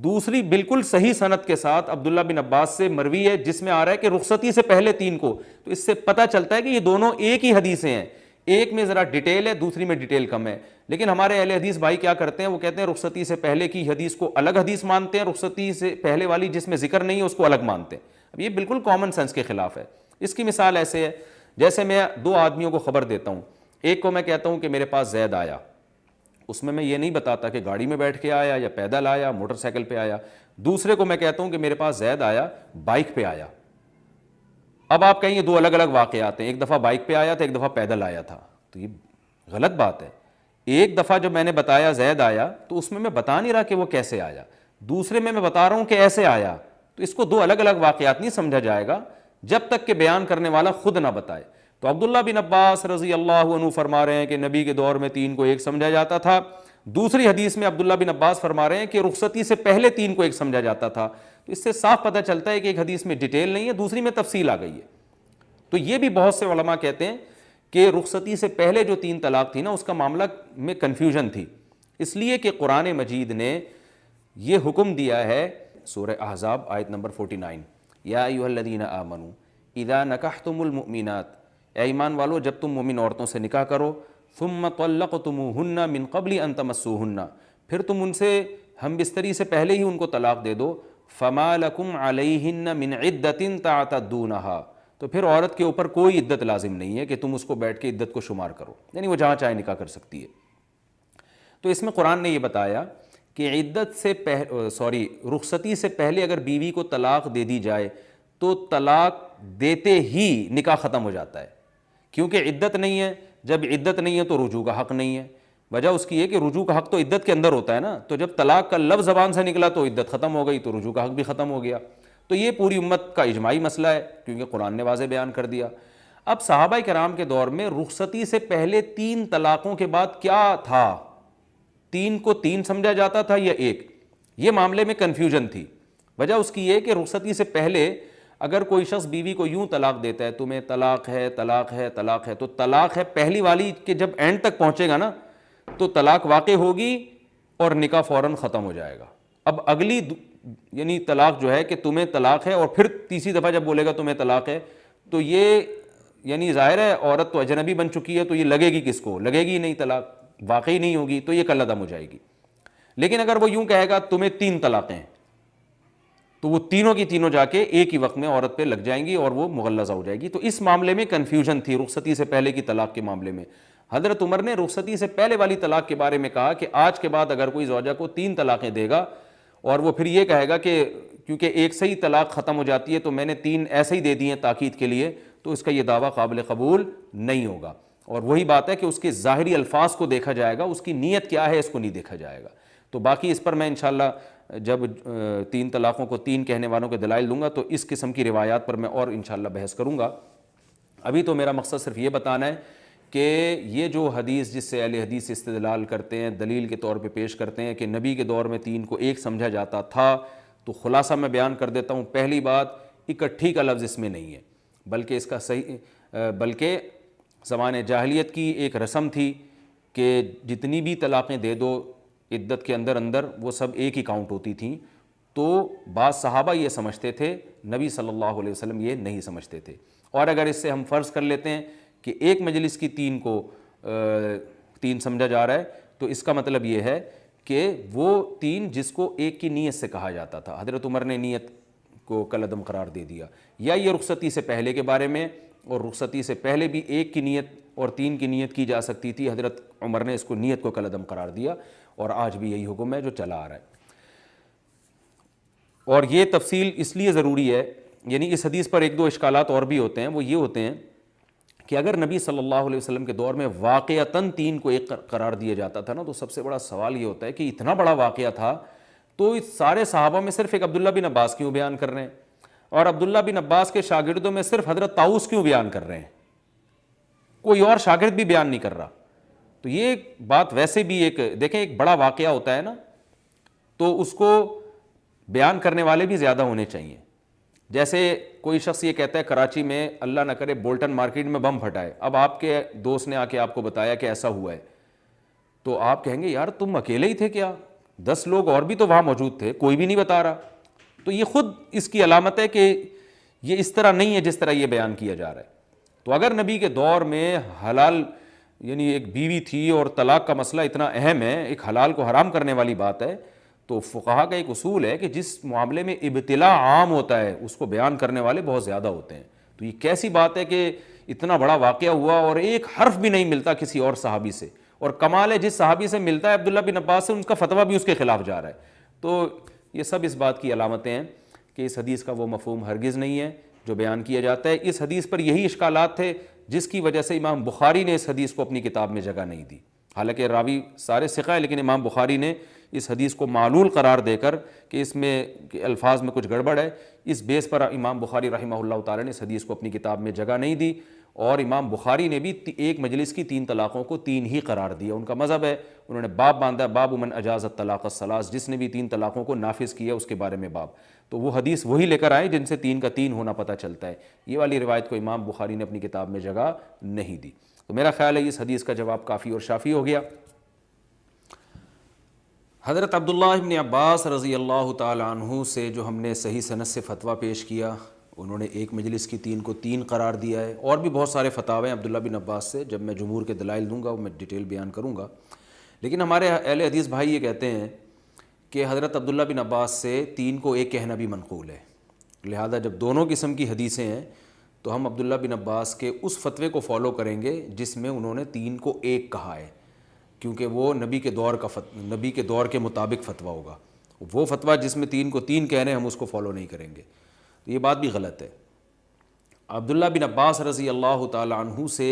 دوسری بالکل صحیح سند کے ساتھ عبداللہ بن عباس سے مروی ہے جس میں آ رہا ہے کہ رخصتی سے پہلے 3 کو۔ تو اس سے پتہ چلتا ہے کہ یہ دونوں ایک ہی حدیثیں ہیں، ایک میں ذرا ڈیٹیل ہے، دوسری میں ڈیٹیل کم ہے۔ لیکن ہمارے اہل حدیث بھائی کیا کرتے ہیں، وہ کہتے ہیں رخصتی سے پہلے کی حدیث کو الگ حدیث مانتے ہیں، رخصتی سے پہلے والی جس میں ذکر نہیں ہے اس کو الگ مانتے ہیں۔ اب یہ بالکل کامن سینس کے خلاف ہے۔ اس کی مثال ایسے ہے جیسے میں 2 آدمیوں کو خبر دیتا ہوں، ایک کو میں کہتا ہوں کہ میرے پاس زید آیا، اس میں یہ نہیں بتاتا کہ گاڑی میں بیٹھ کے آیا یا پیدل آیا، موٹر سائیکل پہ آیا۔ دوسرے کو میں کہتا ہوں کہ میرے پاس زید آیا، بائک پہ آیا۔ اب آپ کہیں یہ 2 الگ الگ واقعات ہیں، ایک دفعہ بائک پہ آیا تھا، ایک دفعہ پیدل آیا تھا، تو یہ غلط بات ہے۔ ایک دفعہ جب میں نے بتایا زید آیا تو اس میں بتا نہیں رہا کہ وہ کیسے آیا، دوسرے میں بتا رہا ہوں کہ ایسے آیا، تو اس کو دو الگ الگ واقعات نہیں سمجھا جائے گا جب تک کہ بیان کرنے والا خود نہ بتائے۔ تو عبداللہ بن عباس رضی اللہ عنہ فرما رہے ہیں کہ نبی کے دور میں 3 کو 1 سمجھا جاتا تھا۔ دوسری حدیث میں عبداللہ بن عباس فرما رہے ہیں کہ رخصتی سے پہلے 3 کو 1 سمجھا جاتا تھا۔ تو اس سے صاف پتہ چلتا ہے کہ ایک حدیث میں ڈیٹیل نہیں ہے، دوسری میں تفصیل آ گئی ہے۔ تو یہ بھی بہت سے علماء کہتے ہیں کہ رخصتی سے پہلے جو 3 طلاق تھی نا، اس کا معاملہ میں کنفیوژن تھی، اس لیے کہ قرآن مجید نے یہ حکم دیا ہے سورہ احزاب آیت نمبر 49، یا ایھا الذین آمنوا اذا نکحتم المؤمنات، اے ایمان والو جب تم مومن عورتوں سے نکاح کرو، ثم طلقتموہن من قبل ان تمسوہن، پھر تم ان سے ہم بستری سے پہلے ہی ان کو طلاق دے دو، فما لکم علیہن من عدۃ تعتدونہا، تو پھر عورت کے اوپر کوئی عدت لازم نہیں ہے کہ تم اس کو بیٹھ کے عدت کو شمار کرو، یعنی وہ جہاں چاہے نکاح کر سکتی ہے۔ تو اس میں قرآن نے یہ بتایا کہ رخصتی سے پہلے اگر بیوی کو طلاق دے دی جائے تو طلاق دیتے ہی نکاح ختم ہو جاتا ہے، کیونکہ عدت نہیں ہے۔ جب عدت نہیں ہے تو رجوع کا حق نہیں ہے۔ وجہ اس کی ہے کہ رجوع کا حق تو عدت کے اندر ہوتا ہے نا، تو جب طلاق کا لفظ زبان سے نکلا تو عدت ختم ہو گئی، تو رجوع کا حق بھی ختم ہو گیا۔ تو یہ پوری امت کا اجماعی مسئلہ ہے، کیونکہ قرآن نے واضح بیان کر دیا۔ اب صحابہ کرام کے دور میں رخصتی سے پہلے 3 طلاقوں کے بعد کیا تھا؟ 3 کو 3 سمجھا جاتا تھا یا 1؟ یہ معاملے میں کنفیوژن تھی۔ وجہ اس کی یہ کہ رخصتی سے پہلے اگر کوئی شخص بیوی کو یوں طلاق دیتا ہے، تمہیں طلاق ہے طلاق ہے طلاق ہے، تو طلاق ہے پہلی والی کہ جب اینڈ تک پہنچے گا نا تو طلاق واقع ہوگی اور نکاح فوراً ختم ہو جائے گا۔ اب اگلی یعنی طلاق جو ہے کہ تمہیں طلاق ہے، اور پھر تیسری دفعہ جب بولے گا تمہیں طلاق ہے، تو یہ یعنی ظاہر ہے عورت تو اجنبی بن چکی ہے، تو یہ لگے گی کس کو؟ لگے گی نہیں، طلاق واقعی نہیں ہوگی، تو یہ کل عدم ہو جائے گی۔ لیکن اگر وہ یوں کہے گا تمہیں 3 طلاقیں ہیں، تو وہ تینوں کی تینوں جا کے ایک ہی وقت میں عورت پہ لگ جائیں گی اور وہ مغلظہ ہو جائے گی۔ تو اس معاملے میں کنفیوژن تھی رخصتی سے پہلے کی طلاق کے معاملے میں۔ حضرت عمر نے رخصتی سے پہلے والی طلاق کے بارے میں کہا کہ آج کے بعد اگر کوئی زوجہ کو 3 طلاقیں دے گا اور وہ پھر یہ کہے گا کہ کیونکہ ایک سے ہی طلاق ختم ہو جاتی ہے تو میں نے 3 ایسے ہی دے دی ہیں تاکید کے لیے، تو اس کا یہ دعویٰ قابل قبول نہیں ہوگا۔ اور وہی بات ہے کہ اس کے ظاہری الفاظ کو دیکھا جائے گا، اس کی نیت کیا ہے اس کو نہیں دیکھا جائے گا۔ تو باقی اس پر میں انشاءاللہ جب 3 طلاقوں کو 3 کہنے والوں کے دلائل دوں گا تو اس قسم کی روایات پر میں اور انشاءاللہ بحث کروں گا۔ ابھی تو میرا مقصد صرف یہ بتانا ہے کہ یہ جو حدیث جس سے اہل حدیث استدلال کرتے ہیں، دلیل کے طور پہ پیش کرتے ہیں کہ نبی کے دور میں 3 کو 1 سمجھا جاتا تھا، تو خلاصہ میں بیان کر دیتا ہوں۔ پہلی بات، اکٹھی کا لفظ اس میں نہیں ہے، بلکہ اس کا بلکہ زمانِ جاہلیت کی ایک رسم تھی کہ جتنی بھی طلاقیں دے دو عدت کے اندر اندر وہ سب ایک ہی کاؤنٹ ہوتی تھیں۔ تو بعض صحابہ یہ سمجھتے تھے، نبی صلی اللہ علیہ وسلم یہ نہیں سمجھتے تھے۔ اور اگر اس سے ہم فرض کر لیتے ہیں کہ ایک مجلس کی 3 کو 3 سمجھا جا رہا ہے، تو اس کا مطلب یہ ہے کہ وہ 3 جس کو ایک کی نیت سے کہا جاتا تھا، حضرت عمر نے نیت کو کالعدم قرار دے دیا۔ یا یہ رخصتی سے پہلے کے بارے میں، اور رخصتی سے پہلے بھی 1 کی نیت اور 3 کی نیت کی جا سکتی تھی، حضرت عمر نے اس کو نیت کو کالعدم قرار دیا، اور آج بھی یہی حکم ہے جو چلا آ رہا ہے۔ اور یہ تفصیل اس لیے ضروری ہے، یعنی اس حدیث پر 1-2 اشکالات اور بھی ہوتے ہیں، وہ یہ ہوتے ہیں کہ اگر نبی صلی اللہ علیہ وسلم کے دور میں واقعتاً 3 کو 1 قرار دیا جاتا تھا نا، تو سب سے بڑا سوال یہ ہوتا ہے کہ اتنا بڑا واقعہ تھا تو اس سارے صحابہ میں صرف ایک عبداللہ بن عباس کیوں بیان کر رہے ہیں، اور عبداللہ بن عباس کے شاگردوں میں صرف حضرت طاؤس کیوں بیان کر رہے ہیں، کوئی اور شاگرد بھی بیان نہیں کر رہا؟ تو یہ بات ویسے بھی دیکھیں ایک بڑا واقعہ ہوتا ہے نا، تو اس کو بیان کرنے والے بھی زیادہ ہونے چاہیے۔ جیسے کوئی شخص یہ کہتا ہے کراچی میں اللہ نہ کرے بولٹن مارکیٹ میں بم پھٹا ہے، اب آپ کے دوست نے آ کے آپ کو بتایا کہ ایسا ہوا ہے، تو آپ کہیں گے یار تم اکیلے ہی تھے کیا؟ 10 لوگ اور بھی تو وہاں موجود تھے، کوئی بھی نہیں بتا رہا۔ تو یہ خود اس کی علامت ہے کہ یہ اس طرح نہیں ہے جس طرح یہ بیان کیا جا رہا ہے۔ تو اگر نبی کے دور میں حلال یعنی ایک بیوی تھی اور طلاق کا مسئلہ اتنا اہم ہے، ایک حلال کو حرام کرنے والی بات ہے، تو فقہا کا ایک اصول ہے کہ جس معاملے میں ابتلا عام ہوتا ہے اس کو بیان کرنے والے بہت زیادہ ہوتے ہیں۔ تو یہ کیسی بات ہے کہ اتنا بڑا واقعہ ہوا اور ایک حرف بھی نہیں ملتا کسی اور صحابی سے، اور کمال ہے جس صحابی سے ملتا ہے عبداللہ بن عباس سے، ان کا فتویٰ بھی اس کے خلاف جا رہا ہے۔ تو یہ سب اس بات کی علامتیں ہیں کہ اس حدیث کا وہ مفہوم ہرگز نہیں ہے جو بیان کیا جاتا ہے۔ اس حدیث پر یہی اشکالات تھے جس کی وجہ سے امام بخاری نے اس حدیث کو اپنی کتاب میں جگہ نہیں دی، حالانکہ راوی سارے ثقہ ہے، لیکن امام بخاری نے اس حدیث کو معلول قرار دے کر کہ اس میں الفاظ میں کچھ گڑبڑ ہے، اس بیس پر امام بخاری رحمہ اللہ تعالیٰ نے اس حدیث کو اپنی کتاب میں جگہ نہیں دی، اور امام بخاری نے بھی ایک مجلس کی 3 طلاقوں کو 3 ہی قرار دیا۔ ان کا مذہب ہے، انہوں نے باب باندھا، باب من اجاز الطلاق الثلاث، جس نے بھی 3 طلاقوں کو نافذ کیا اس کے بارے میں باب، تو وہ حدیث وہی لے کر آئے جن سے 3 کا 3 ہونا پتہ چلتا ہے۔ یہ والی روایت کو امام بخاری نے اپنی کتاب میں جگہ نہیں دی۔ تو میرا خیال ہے اس حدیث کا جواب کافی اور شافی ہو گیا۔ حضرت عبداللہ ابن عباس رضی اللہ تعالیٰ عنہ سے جو ہم نے صحیح سند سے فتویٰ پیش کیا، انہوں نے ایک مجلس کی 3 کو 3 قرار دیا ہے، اور بھی بہت سارے فتاوے ہیں عبداللہ بن عباس سے، جب میں جمہور کے دلائل دوں گا وہ میں ڈیٹیل بیان کروں گا۔ لیکن ہمارے اہل حدیث بھائی یہ کہتے ہیں کہ حضرت عبداللہ بن عباس سے 3 کو 1 کہنا بھی منقول ہے، لہذا جب دونوں قسم کی حدیثیں ہیں تو ہم عبداللہ بن عباس کے اس فتوے کو فالو کریں گے جس میں انہوں نے 3 کو 1 کہا ہے، کیونکہ وہ نبی کے دور کے مطابق فتویٰ ہوگا۔ وہ فتویٰ جس میں 3 کو 3 کہہ رہے ہیں ہم اس کو فالو نہیں کریں گے، تو یہ بات بھی غلط ہے۔ عبداللہ بن عباس رضی اللہ تعالیٰ عنہ سے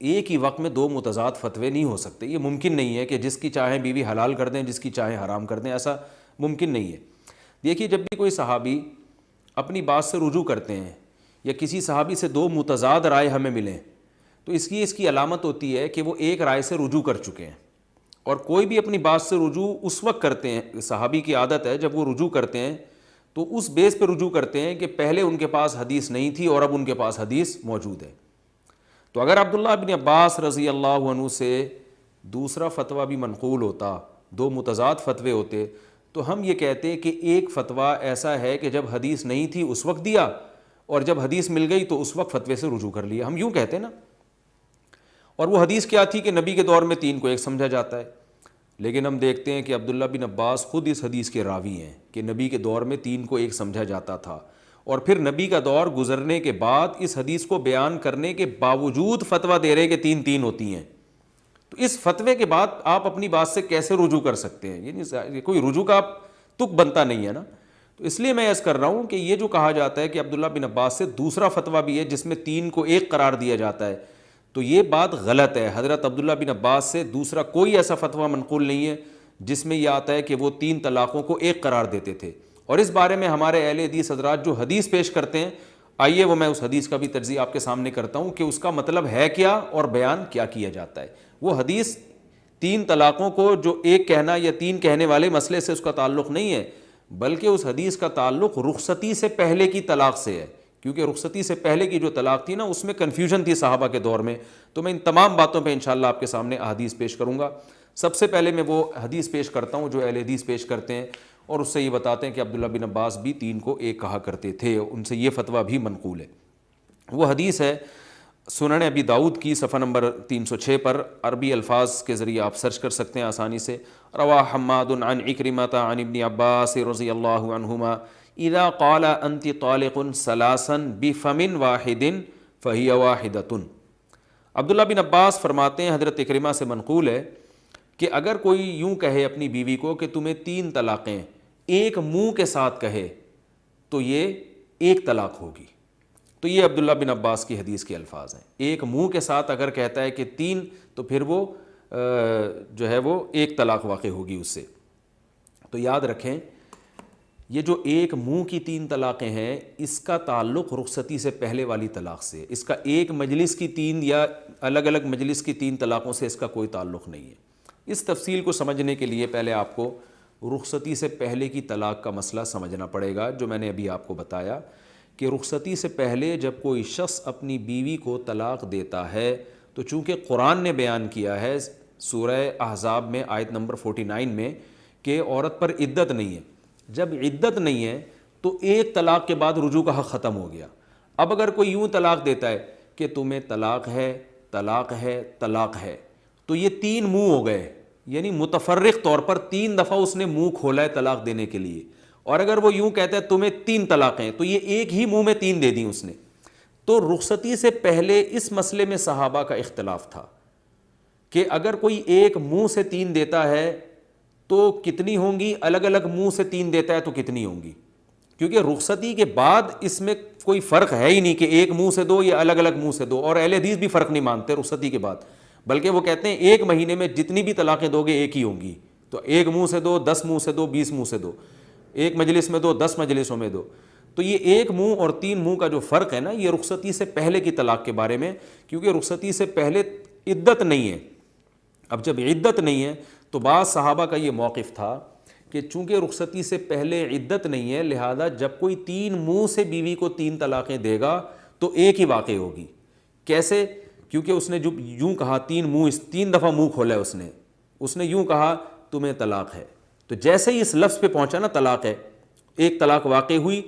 ایک ہی وقت میں 2 متضاد فتوے نہیں ہو سکتے، یہ ممکن نہیں ہے کہ جس کی چاہیں بیوی حلال کر دیں، جس کی چاہیں حرام کر دیں، ایسا ممکن نہیں ہے۔ دیکھیے، جب بھی کوئی صحابی اپنی بات سے رجوع کرتے ہیں یا کسی صحابی سے 2 متضاد رائے ہمیں ملیں، تو اس کی علامت ہوتی ہے کہ وہ ایک رائے سے رجوع کر چکے ہیں۔ اور کوئی بھی اپنی بات سے رجوع اس وقت کرتے ہیں، صحابی کی عادت ہے جب وہ رجوع کرتے ہیں تو اس بیس پہ رجوع کرتے ہیں کہ پہلے ان کے پاس حدیث نہیں تھی اور اب ان کے پاس حدیث موجود ہے۔ تو اگر عبداللہ بن عباس رضی اللہ عنہ سے دوسرا فتویٰ بھی منقول ہوتا، 2 متضاد فتوے ہوتے، تو ہم یہ کہتے کہ ایک فتویٰ ایسا ہے کہ جب حدیث نہیں تھی اس وقت دیا، اور جب حدیث مل گئی تو اس وقت فتوے سے رجوع کر لیا، ہم یوں کہتے نا۔ اور وہ حدیث کیا تھی کہ نبی کے دور میں 3 کو 1 سمجھا جاتا ہے، لیکن ہم دیکھتے ہیں کہ عبداللہ بن عباس خود اس حدیث کے راوی ہیں کہ نبی کے دور میں 3 کو 1 سمجھا جاتا تھا، اور پھر نبی کا دور گزرنے کے بعد اس حدیث کو بیان کرنے کے باوجود فتویٰ دے رہے کہ 3 ہوتی ہیں۔ تو اس فتوے کے بعد آپ اپنی بات سے کیسے رجوع کر سکتے ہیں؟ یعنی کوئی رجوع کا تک بنتا نہیں ہے نا۔ تو اس لیے میں عرض کر رہا ہوں کہ یہ جو کہا جاتا ہے کہ عبداللہ بن عباس سے دوسرا فتویٰ بھی ہے جس میں 3 کو 1 قرار دیا جاتا ہے، تو یہ بات غلط ہے۔ حضرت عبداللہ بن عباس سے دوسرا کوئی ایسا فتویٰ منقول نہیں ہے جس میں یہ آتا ہے کہ وہ 3 طلاقوں کو 1 قرار دیتے تھے۔ اور اس بارے میں ہمارے اہل حدیث حضرات جو حدیث پیش کرتے ہیں، آئیے وہ میں اس حدیث کا بھی تجزیہ آپ کے سامنے کرتا ہوں کہ اس کا مطلب ہے کیا اور بیان کیا کیا جاتا ہے۔ وہ حدیث 3 طلاقوں کو جو 1 کہنا یا 3 کہنے والے مسئلے سے اس کا تعلق نہیں ہے، بلکہ اس حدیث کا تعلق رخصتی سے پہلے کی طلاق سے ہے، کیونکہ رخصتی سے پہلے کی جو طلاق تھی نا اس میں کنفیوژن تھی صحابہ کے دور میں۔ تو میں ان تمام باتوں پہ انشاءاللہ آپ کے سامنے احادیث پیش کروں گا۔ سب سے پہلے میں وہ حدیث پیش کرتا ہوں جو اہل حدیث پیش کرتے ہیں اور اس سے یہ بتاتے ہیں کہ عبداللہ بن عباس بھی 3 کو 1 کہا کرتے تھے، ان سے یہ فتویٰ بھی منقول ہے۔ وہ حدیث ہے سنن ابی داؤد کی صفحہ نمبر 306 پر، عربی الفاظ کے ذریعے آپ سرچ کر سکتے ہیں آسانی سے۔ روا حماد عن عکرمۃ عن ابن عباس رضی اللہ عنہما اذا قال انت طالق ثلاثا بفم واحد فہی واحدۃ۔ عبداللہ بن عباس فرماتے ہیں، حضرت عکرمہ سے منقول ہے کہ اگر کوئی یوں کہے اپنی بیوی کو کہ تمہیں 3 طلاقیں ایک منہ کے ساتھ کہے تو یہ 1 طلاق ہوگی۔ تو یہ عبداللہ بن عباس کی حدیث کے الفاظ ہیں۔ ایک منہ کے ساتھ اگر کہتا ہے کہ 3 تو پھر وہ جو ہے وہ 1 طلاق واقع ہوگی اس سے۔ تو یاد رکھیں یہ جو ایک منہ کی 3 طلاقیں ہیں اس کا تعلق رخصتی سے پہلے والی طلاق سے، اس کا ایک مجلس کی 3 یا الگ الگ مجلس کی 3 طلاقوں سے اس کا کوئی تعلق نہیں ہے۔ اس تفصیل کو سمجھنے کے لیے پہلے آپ کو رخصتی سے پہلے کی طلاق کا مسئلہ سمجھنا پڑے گا، جو میں نے ابھی آپ کو بتایا کہ رخصتی سے پہلے جب کوئی شخص اپنی بیوی کو طلاق دیتا ہے تو چونکہ قرآن نے بیان کیا ہے سورہ احزاب میں آیت نمبر 49 میں کہ عورت پر عدت نہیں ہے، جب عدت نہیں ہے تو 1 طلاق کے بعد رجوع کا حق ختم ہو گیا۔ اب اگر کوئی یوں طلاق دیتا ہے کہ تمہیں طلاق ہے، طلاق ہے، طلاق ہے، تو یہ 3 منہ ہو گئے، یعنی متفرق طور پر 3 دفعہ اس نے منہ کھولا ہے طلاق دینے کے لیے۔ اور اگر وہ یوں کہتا ہے تمہیں 3 طلاقیں، تو یہ ایک ہی منہ میں 3 دے دیں اس نے۔ تو رخصتی سے پہلے اس مسئلے میں صحابہ کا اختلاف تھا کہ اگر کوئی ایک منہ سے 3 دیتا ہے تو کتنی ہوں گی، الگ الگ منہ سے 3 دیتا ہے تو کتنی ہوں گی، کیونکہ رخصتی کے بعد اس میں کوئی فرق ہے ہی نہیں کہ ایک منہ سے 2 یا الگ الگ منہ سے 2، اور اہل حدیث بھی فرق نہیں مانتے رخصتی کے بعد، بلکہ وہ کہتے ہیں 1 مہینے میں جتنی بھی طلاقیں دو گے 1 ہی ہوں گی۔ تو ایک منہ سے دو، 10 منہ سے دو، 20 منہ سے دو، ایک مجلس میں دو، 10 مجلسوں میں دو. تو یہ ایک منہ اور 3 منہ کا جو فرق ہے نا، یہ رخصتی سے پہلے کی طلاق کے بارے میں، کیونکہ رخصتی سے پہلے عدت نہیں ہے. اب جب عدت نہیں ہے تو بعض صحابہ کا یہ موقف تھا کہ چونکہ رخصتی سے پہلے عدت نہیں ہے، لہذا جب کوئی 3 منہ سے بیوی کو 3 طلاقیں دے گا تو ایک ہی واقع ہوگی. کیسے؟ کیونکہ اس نے جو یوں کہا 3 دفعہ منہ کھولا ہے، اس نے یوں کہا تمہیں طلاق ہے. تو جیسے ہی اس لفظ پہ پہنچا نا طلاق ہے، ایک طلاق واقع ہوئی،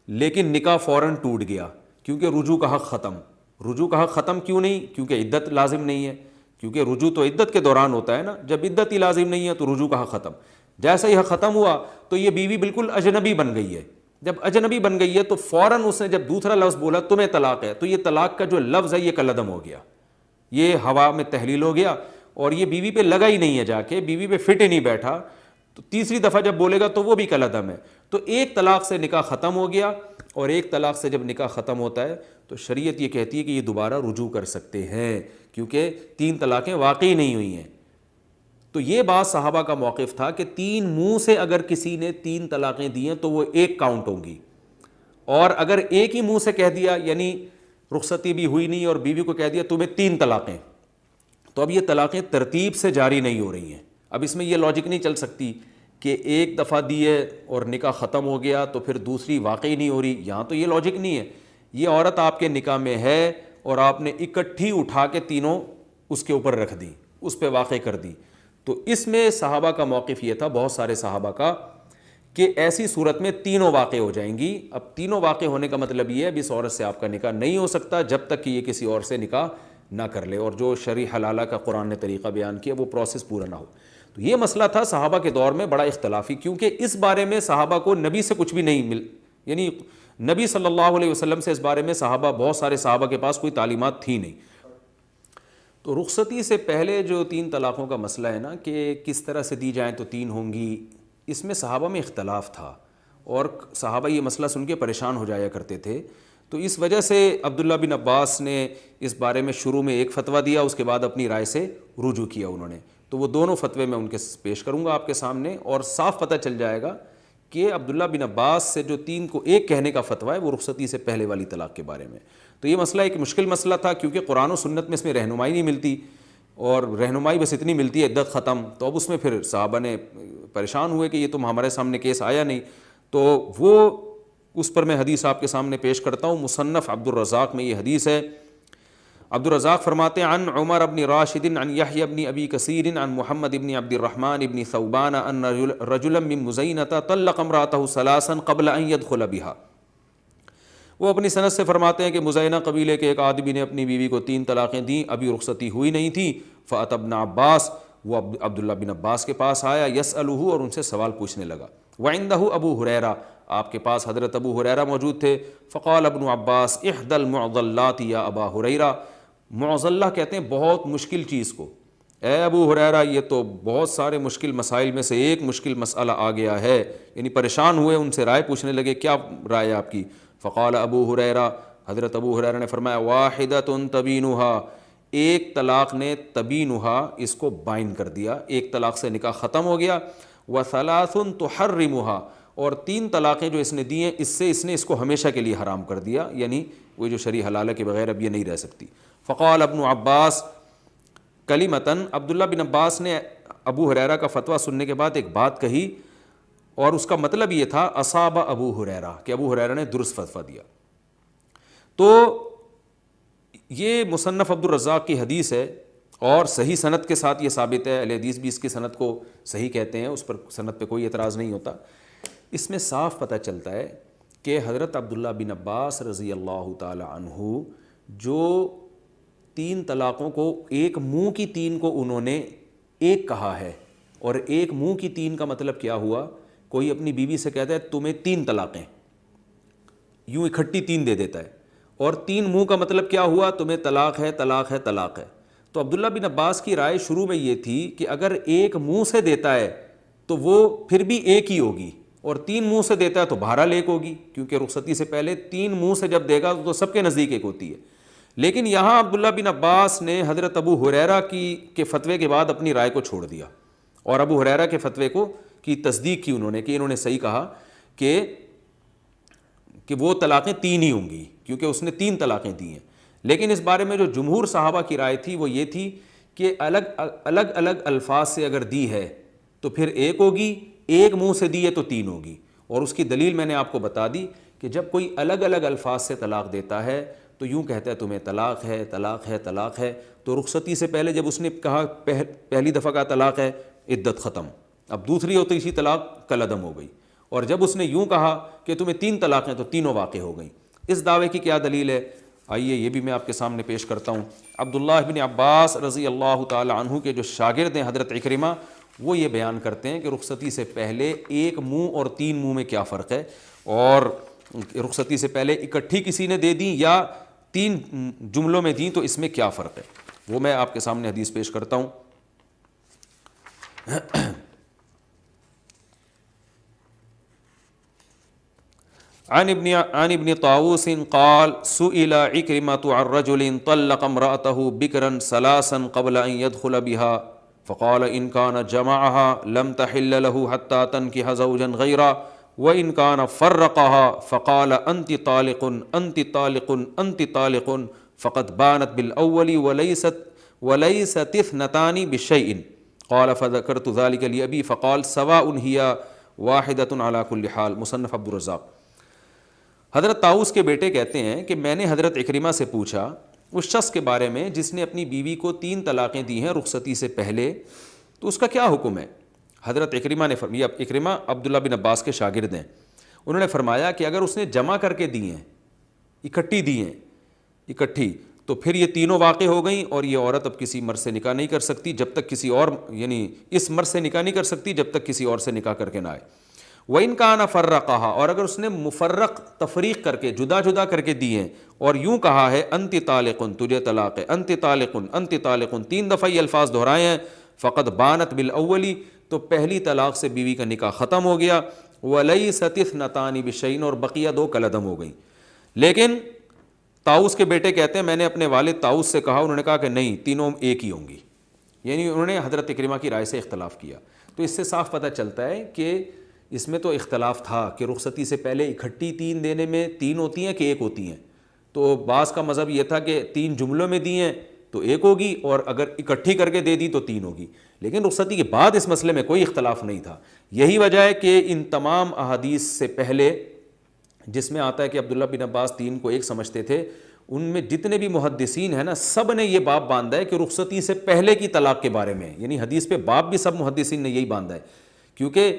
لیکن نکاح فوراً ٹوٹ گیا، کیونکہ رجوع کا حق ختم. رجوع کا حق ختم کیوں نہیں؟ کیونکہ عدت لازم نہیں ہے. کیونکہ رجوع تو عدت کے دوران ہوتا ہے نا، جب عدت ہی لازم نہیں ہے تو رجوع کا حق ختم. جیسا ہی حق ختم ہوا تو یہ بیوی بالکل اجنبی بن گئی ہے. جب اجنبی بن گئی ہے تو فوراً اس نے جب دوسرا لفظ بولا تمہیں طلاق ہے، تو یہ طلاق کا جو لفظ ہے یہ کلعدم ہو گیا، یہ ہوا میں تحلیل ہو گیا، اور یہ بیوی پہ لگا ہی نہیں ہے، جا کے بیوی پہ فٹ ہی نہیں بیٹھا. تو تیسری دفعہ جب بولے گا تو وہ بھی کلعدم ہے. تو ایک طلاق سے نکاح ختم ہو گیا، اور ایک طلاق سے جب نکاح ختم ہوتا ہے تو شریعت یہ کہتی ہے کہ یہ دوبارہ رجوع کر سکتے ہیں، کیونکہ 3 طلاقیں واقعی نہیں ہوئی ہیں. تو یہ بات صحابہ کا موقف تھا کہ 3 منہ سے اگر کسی نے 3 طلاقیں دی ہیں تو وہ ایک کاؤنٹ ہوں گی، اور اگر ایک ہی منہ سے کہہ دیا، یعنی رخصتی بھی ہوئی نہیں اور بیوی کو کہہ دیا تمہیں 3 طلاقیں، تو اب یہ طلاقیں ترتیب سے جاری نہیں ہو رہی ہیں. اب اس میں یہ لاجک نہیں چل سکتی کہ ایک دفعہ دیے اور نکاح ختم ہو گیا تو پھر دوسری واقعی نہیں ہو رہی. یہاں تو یہ لاجک نہیں ہے. یہ عورت آپ کے نکاح میں ہے اور آپ نے اکٹھی اٹھا کے تینوں اس کے اوپر رکھ دی، اس پہ واقع کر دی. تو اس میں صحابہ کا موقف یہ تھا، بہت سارے صحابہ کا، کہ ایسی صورت میں تینوں واقع ہو جائیں گی. اب تینوں واقع ہونے کا مطلب یہ ہے اب اس عورت سے آپ کا نکاح نہیں ہو سکتا جب تک کہ یہ کسی اور سے نکاح نہ کر لے، اور جو شرعی حلالہ کا قرآن نے طریقہ بیان کیا وہ پروسیس پورا نہ ہو. تو یہ مسئلہ تھا صحابہ کے دور میں بڑا اختلافی، کیونکہ اس بارے میں صحابہ کو نبی سے کچھ بھی نہیں یعنی نبی صلی اللہ علیہ وسلم سے اس بارے میں صحابہ، بہت سارے صحابہ کے پاس کوئی تعلیمات تھی نہیں. تو رخصتی سے پہلے جو 3 طلاقوں کا مسئلہ ہے نا کہ کس طرح سے دی جائیں تو 3 ہوں گی، اس میں صحابہ میں اختلاف تھا، اور صحابہ یہ مسئلہ سن کے پریشان ہو جایا کرتے تھے. تو اس وجہ سے عبداللہ بن عباس نے اس بارے میں شروع میں ایک فتویٰ دیا، اس کے بعد اپنی رائے سے رجوع کیا انہوں نے. تو وہ دونوں فتوے میں ان کے پیش کروں گا آپ کے سامنے، اور صاف پتہ چل جائے گا کہ عبداللہ بن عباس سے جو 3 کو 1 کہنے کا فتویٰ ہے وہ رخصتی سے پہلے والی طلاق کے بارے میں. تو یہ مسئلہ ایک مشکل مسئلہ تھا، کیونکہ قرآن و سنت میں اس میں رہنمائی نہیں ملتی، اور رہنمائی بس اتنی ملتی ہے عدت ختم. تو اب اس میں پھر صحابہ نے پریشان ہوئے کہ یہ تو ہمارے سامنے کیس آیا نہیں. تو وہ اس پر میں حدیث آپ کے سامنے پیش کرتا ہوں. مصنف عبد الرزاق میں یہ حدیث ہے. عبد الرزاق فرماتے ہیں عن عمر بن راشد عن یحیی بن ابی کثیر عن محمد بن عبد الرحمن بن ثوبان ان رجلا من مزینة طلق امرأته 3 قبل ان يدخل بها. وہ اپنی سند سے فرماتے ہیں کہ مزینہ قبیلے کے ایک آدمی نے اپنی بیوی کو 3 طلاقیں دیں، ابھی رخصتی ہوئی نہیں تھی. فأتی ابن عباس، وہ عبداللہ بن عباس کے پاس آیا، یسألہ، اور ان سے سوال پوچھنے لگا. وعندہ ابو ہریرہ، آپ کے پاس حضرت ابو ہریرہ موجود تھے. فقال ابن عباس احدى المعضلات یا ابا ہریرہ. معضلہ کہتے ہیں بہت مشکل چیز کو. اے ابو ہریرہ، یہ تو بہت سارے مشکل مسائل میں سے ایک مشکل مسئلہ آ گیا ہے. یعنی پریشان ہوئے، ان سے رائے پوچھنے لگے کیا رائے آپ کی. فقال ابو ہریرہ، حضرت ابو ہریرہ نے فرمایا واحدۃ تبینھا، ایک طلاق نے تبینھا، اس کو بائن کر دیا، ایک طلاق سے نکاح ختم ہو گیا. وثلاث تحرمھا، اور 3 طلاقیں جو اس نے دی ہیں اس نے اس کو ہمیشہ کے لیے حرام کر دیا، یعنی وہ جو شرعی حلالہ کے بغیر اب یہ نہیں رہ سکتی. فقال ابن عباس کلمتاً، عبداللہ بن عباس نے ابو ہریرہ کا فتویٰ سننے کے بعد ایک بات کہی، اور اس کا مطلب یہ تھا اصاب ابو ہریرہ، کہ ابو ہریرہ نے درست فتویٰ دیا. تو یہ مصنف عبد الرزاق کی حدیث ہے، اور صحیح سند کے ساتھ یہ ثابت ہے. اہل حدیث بھی اس کی سند کو صحیح کہتے ہیں، اس پر سند پہ کوئی اعتراض نہیں ہوتا. اس میں صاف پتہ چلتا ہے کہ حضرت عبداللہ بن عباس رضی اللہ تعالی عنہ جو 3 طلاقوں کو، ایک منہ کی 3 کو انہوں نے ایک کہا ہے، اور ایک منہ کی 3 کا مطلب کیا ہوا؟ کوئی اپنی بیوی سے کہتا ہے تمہیں 3 طلاقیں، یوں اکٹھی 3 دے دیتا ہے، اور 3 منہ کا مطلب کیا ہوا؟ تمہیں طلاق ہے، طلاق ہے، طلاق ہے. تو عبداللہ بن عباس کی رائے شروع میں یہ تھی کہ اگر ایک منہ سے دیتا ہے تو وہ پھر بھی ایک ہی ہوگی، اور 3 منہ سے دیتا ہے تو بہرحال ایک ہوگی، کیونکہ رخصتی سے پہلے 3 منہ سے جب دے گا تو سب کے نزدیک ایک ہوتی ہے. لیکن یہاں عبداللہ بن عباس نے حضرت ابو ہریرہ کے فتوے کے بعد اپنی رائے کو چھوڑ دیا، اور ابو ہریرہ کے فتوے کی تصدیق کی انہوں نے کہ انہوں نے صحیح کہا کہ وہ طلاقیں 3 ہی ہوں گی، کیونکہ اس نے 3 طلاقیں دی ہیں۔ لیکن اس بارے میں جو جمہور صحابہ کی رائے تھی وہ یہ تھی کہ الگ الگ الفاظ سے اگر دی ہے تو پھر 1 ہوگی، ایک منہ سے دی ہے تو 3 ہوگی۔ اور اس کی دلیل میں نے آپ کو بتا دی کہ جب کوئی الگ الگ الفاظ سے طلاق دیتا ہے تو یوں کہتا ہے تمہیں طلاق ہے، طلاق ہے، طلاق ہے، تو رخصتی سے پہلے جب اس نے کہا پہلی دفعہ کا طلاق ہے، عدت ختم، اب دوسری ہوتی اسی طلاق کالعدم ہو گئی۔ اور جب اس نے یوں کہا کہ تمہیں 3 طلاقیں تو تینوں واقع ہو گئیں۔ اس دعوے کی کیا دلیل ہے؟ آئیے یہ بھی میں آپ کے سامنے پیش کرتا ہوں۔ عبداللہ بن عباس رضی اللہ تعالی عنہ کے جو شاگرد ہیں حضرت عکرمہ، وہ یہ بیان کرتے ہیں کہ رخصتی سے پہلے 1 منہ اور 3 منہ میں کیا فرق ہے، اور رخصتی سے پہلے اکٹھی کسی نے دے دیں یا 3 جملوں میں دیں تو اس میں کیا فرق ہے، وہ میں آپ کے سامنے حدیث پیش کرتا ہوں۔ عن ابن طاووس قال سئل عكرمة عن رجل طلق امرأته بكرا 3 قبل أن يدخل بها فقال إن كان جمعها لم تحل له حتى تنكح زوجا غيره وإن كان فرقها فقال أنت طالق أنت طالق أنت طالق فقد بانت بالأول وليست 2 بشيء قال فذكرت ذلك لأبي فقال سواء هي واحدة على كل حال۔ مصنف عبد الرزاق۔ حضرت طاؤس کے بیٹے کہتے ہیں کہ میں نے حضرت عکرمہ سے پوچھا اس شخص کے بارے میں جس نے اپنی بیوی کو 3 طلاقیں دی ہیں رخصتی سے پہلے، تو اس کا کیا حکم ہے؟ حضرت عکرمہ نے فرمایا، عکرمہ عبداللہ بن عباس کے شاگرد ہیں، انہوں نے فرمایا کہ اگر اس نے جمع کر کے دی ہیں، اکٹھی دی ہیں، اکٹھی، تو پھر یہ تینوں واقع ہو گئیں، اور یہ عورت اب کسی مرد سے نکاح نہیں کر سکتی جب تک کسی اور، یعنی اس مرد سے نکاح نہیں کر سکتی جب تک کسی اور سے نکاح کر کے نہ آئے۔ وَإِن كَانَ فَرَّقَهَا، اور اگر اس نے مفرق تفریق کر کے جدا جدا کر کے دی ہیں اور یوں کہا ہے انت طالق تجھے طلاق ہے، انت طالق انت طالق، 3 دفعہ یہ الفاظ دہرائے ہیں، فقد بانت بالاولی، تو پہلی طلاق سے بیوی کا نکاح ختم ہو گیا، وَلَيْسَتِ 2 بِشَيْءٍ، اور بقیہ 2 کالعدم ہو گئیں۔ لیکن طاؤس کے بیٹے کہتے ہیں میں نے اپنے والد طاؤس سے کہا، انہوں نے کہا کہ نہیں، تینوں ایک ہی ہوں گی، یعنی انہوں نے حضرت عکرمہ کی رائے سے اختلاف کیا۔ تو اس سے صاف پتہ چلتا ہے کہ اس میں تو اختلاف تھا کہ رخصتی سے پہلے اکٹھی 3 دینے میں 3 ہوتی ہیں کہ 1 ہوتی ہیں، تو بعض کا مذہب یہ تھا کہ 3 جملوں میں دی ہیں تو 1 ہوگی، اور اگر اکٹھی کر کے دے دی تو 3 ہوگی۔ لیکن رخصتی کے بعد اس مسئلے میں کوئی اختلاف نہیں تھا۔ یہی وجہ ہے کہ ان تمام احادیث سے پہلے جس میں آتا ہے کہ عبداللہ بن عباس 3 کو 1 سمجھتے تھے، ان میں جتنے بھی محدثین ہیں نا، سب نے یہ باب باندھا ہے کہ رخصتی سے پہلے کی طلاق کے بارے میں، یعنی حدیث پہ باب بھی سب محدثین نے یہی باندھا ہے، کیونکہ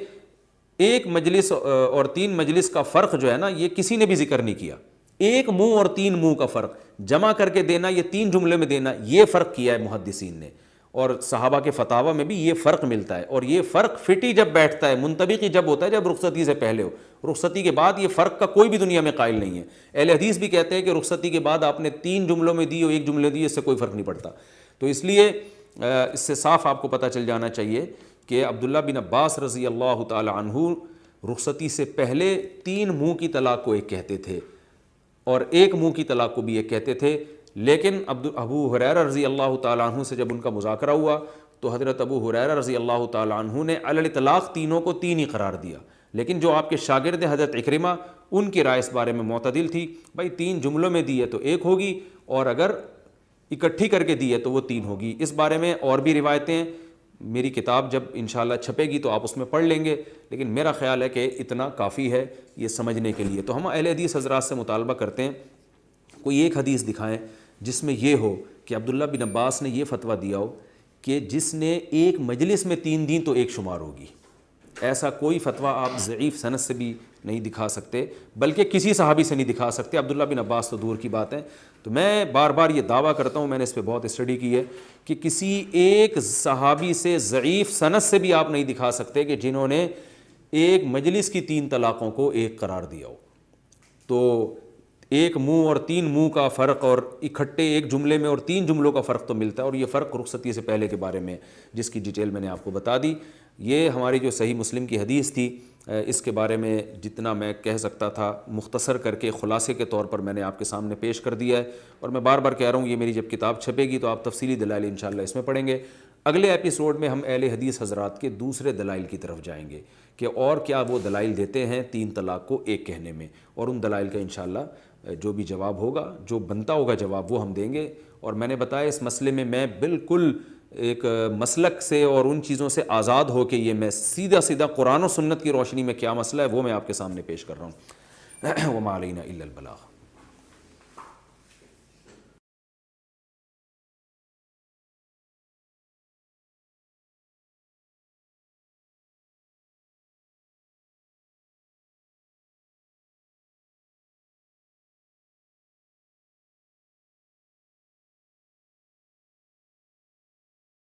1 مجلس اور 3 مجلس کا فرق جو ہے نا، یہ کسی نے بھی ذکر نہیں کیا۔ 1 منہ اور 3 منہ کا فرق، جمع کر کے دینا یہ 3 جملے میں دینا، یہ فرق کیا ہے محدثین نے، اور صحابہ کے فتاوی میں بھی یہ فرق ملتا ہے، اور یہ فرق فٹی جب بیٹھتا ہے، منطبقی جب ہوتا ہے جب رخصتی سے پہلے ہو، رخصتی کے بعد یہ فرق کا کوئی بھی دنیا میں قائل نہیں ہے۔ اہل حدیث بھی کہتے ہیں کہ رخصتی کے بعد آپ نے 3 جملوں میں دی اور 1 جملے دی، اس سے کوئی فرق نہیں پڑتا۔ تو اس لیے اس سے صاف آپ کو پتہ چل جانا چاہیے کہ عبداللہ بن عباس رضی اللہ تعالی عنہ رخصتی سے پہلے 3 منہ کی طلاق کو 1 کہتے تھے، اور 1 منہ کی طلاق کو بھی 1 کہتے تھے۔ لیکن ابو ہریرہ رضی اللہ تعالیٰ عنہ سے جب ان کا مذاکرہ ہوا تو حضرت ابو ہریرہ رضی اللہ تعالیٰ عنہ نے علی الاطلاق تینوں کو 3 ہی قرار دیا، لیکن جو آپ کے شاگرد حضرت عکرمہ، ان کی رائے اس بارے میں معتدل تھی، بھائی 3 جملوں میں دی ہے تو 1 ہوگی، اور اگر اکٹھی کر کے دی ہے تو وہ 3 ہوگی۔ اس بارے میں اور بھی روایتیں، میری کتاب جب انشاءاللہ چھپے گی تو آپ اس میں پڑھ لیں گے، لیکن میرا خیال ہے کہ اتنا کافی ہے یہ سمجھنے کے لیے۔ تو ہم اہل حدیث حضرات سے مطالبہ کرتے ہیں کوئی ایک حدیث دکھائیں جس میں یہ ہو کہ عبداللہ بن عباس نے یہ فتویٰ دیا ہو کہ جس نے 1 مجلس میں 3 دیں تو 1 شمار ہوگی۔ ایسا کوئی فتویٰ آپ ضعیف سند سے بھی نہیں دکھا سکتے، بلکہ کسی صحابی سے نہیں دکھا سکتے، عبداللہ بن عباس تو دور کی بات ہے۔ تو میں بار بار یہ دعویٰ کرتا ہوں، میں نے اس پہ بہت اسٹڈی کی ہے، کہ کسی ایک صحابی سے ضعیف سند سے بھی آپ نہیں دکھا سکتے کہ جنہوں نے 1 مجلس کی 3 طلاقوں کو 1 قرار دیا ہو۔ تو 1 منہ اور 3 منہ کا فرق، اور اکٹھے 1 جملے میں اور 3 جملوں کا فرق تو ملتا ہے، اور یہ فرق رخصتی سے پہلے کے بارے میں جس کی ڈیٹیل میں نے آپ کو بتا دی۔ یہ ہماری جو صحیح مسلم کی حدیث تھی، اس کے بارے میں جتنا میں کہہ سکتا تھا مختصر کر کے خلاصے کے طور پر میں نے آپ کے سامنے پیش کر دیا ہے، اور میں بار بار کہہ رہا ہوں یہ میری جب کتاب چھپے گی تو آپ تفصیلی دلائل انشاءاللہ اس میں پڑھیں گے۔ اگلے ایپیسوڈ میں ہم اہل حدیث حضرات کے دوسرے دلائل کی طرف جائیں گے کہ اور کیا وہ دلائل دیتے ہیں 3 طلاق کو ایک کہنے میں، اور ان دلائل کا انشاءاللہ جو بھی جواب ہوگا، جو بنتا ہوگا جواب، وہ ہم دیں گے۔ اور میں نے بتایا اس مسئلے میں بالکل ایک مسلک سے اور ان چیزوں سے آزاد ہو کے یہ میں سیدھا قرآن و سنت کی روشنی میں کیا مسئلہ ہے وہ میں آپ کے سامنے پیش کر رہا ہوں۔ وما علینا الا البلاغ۔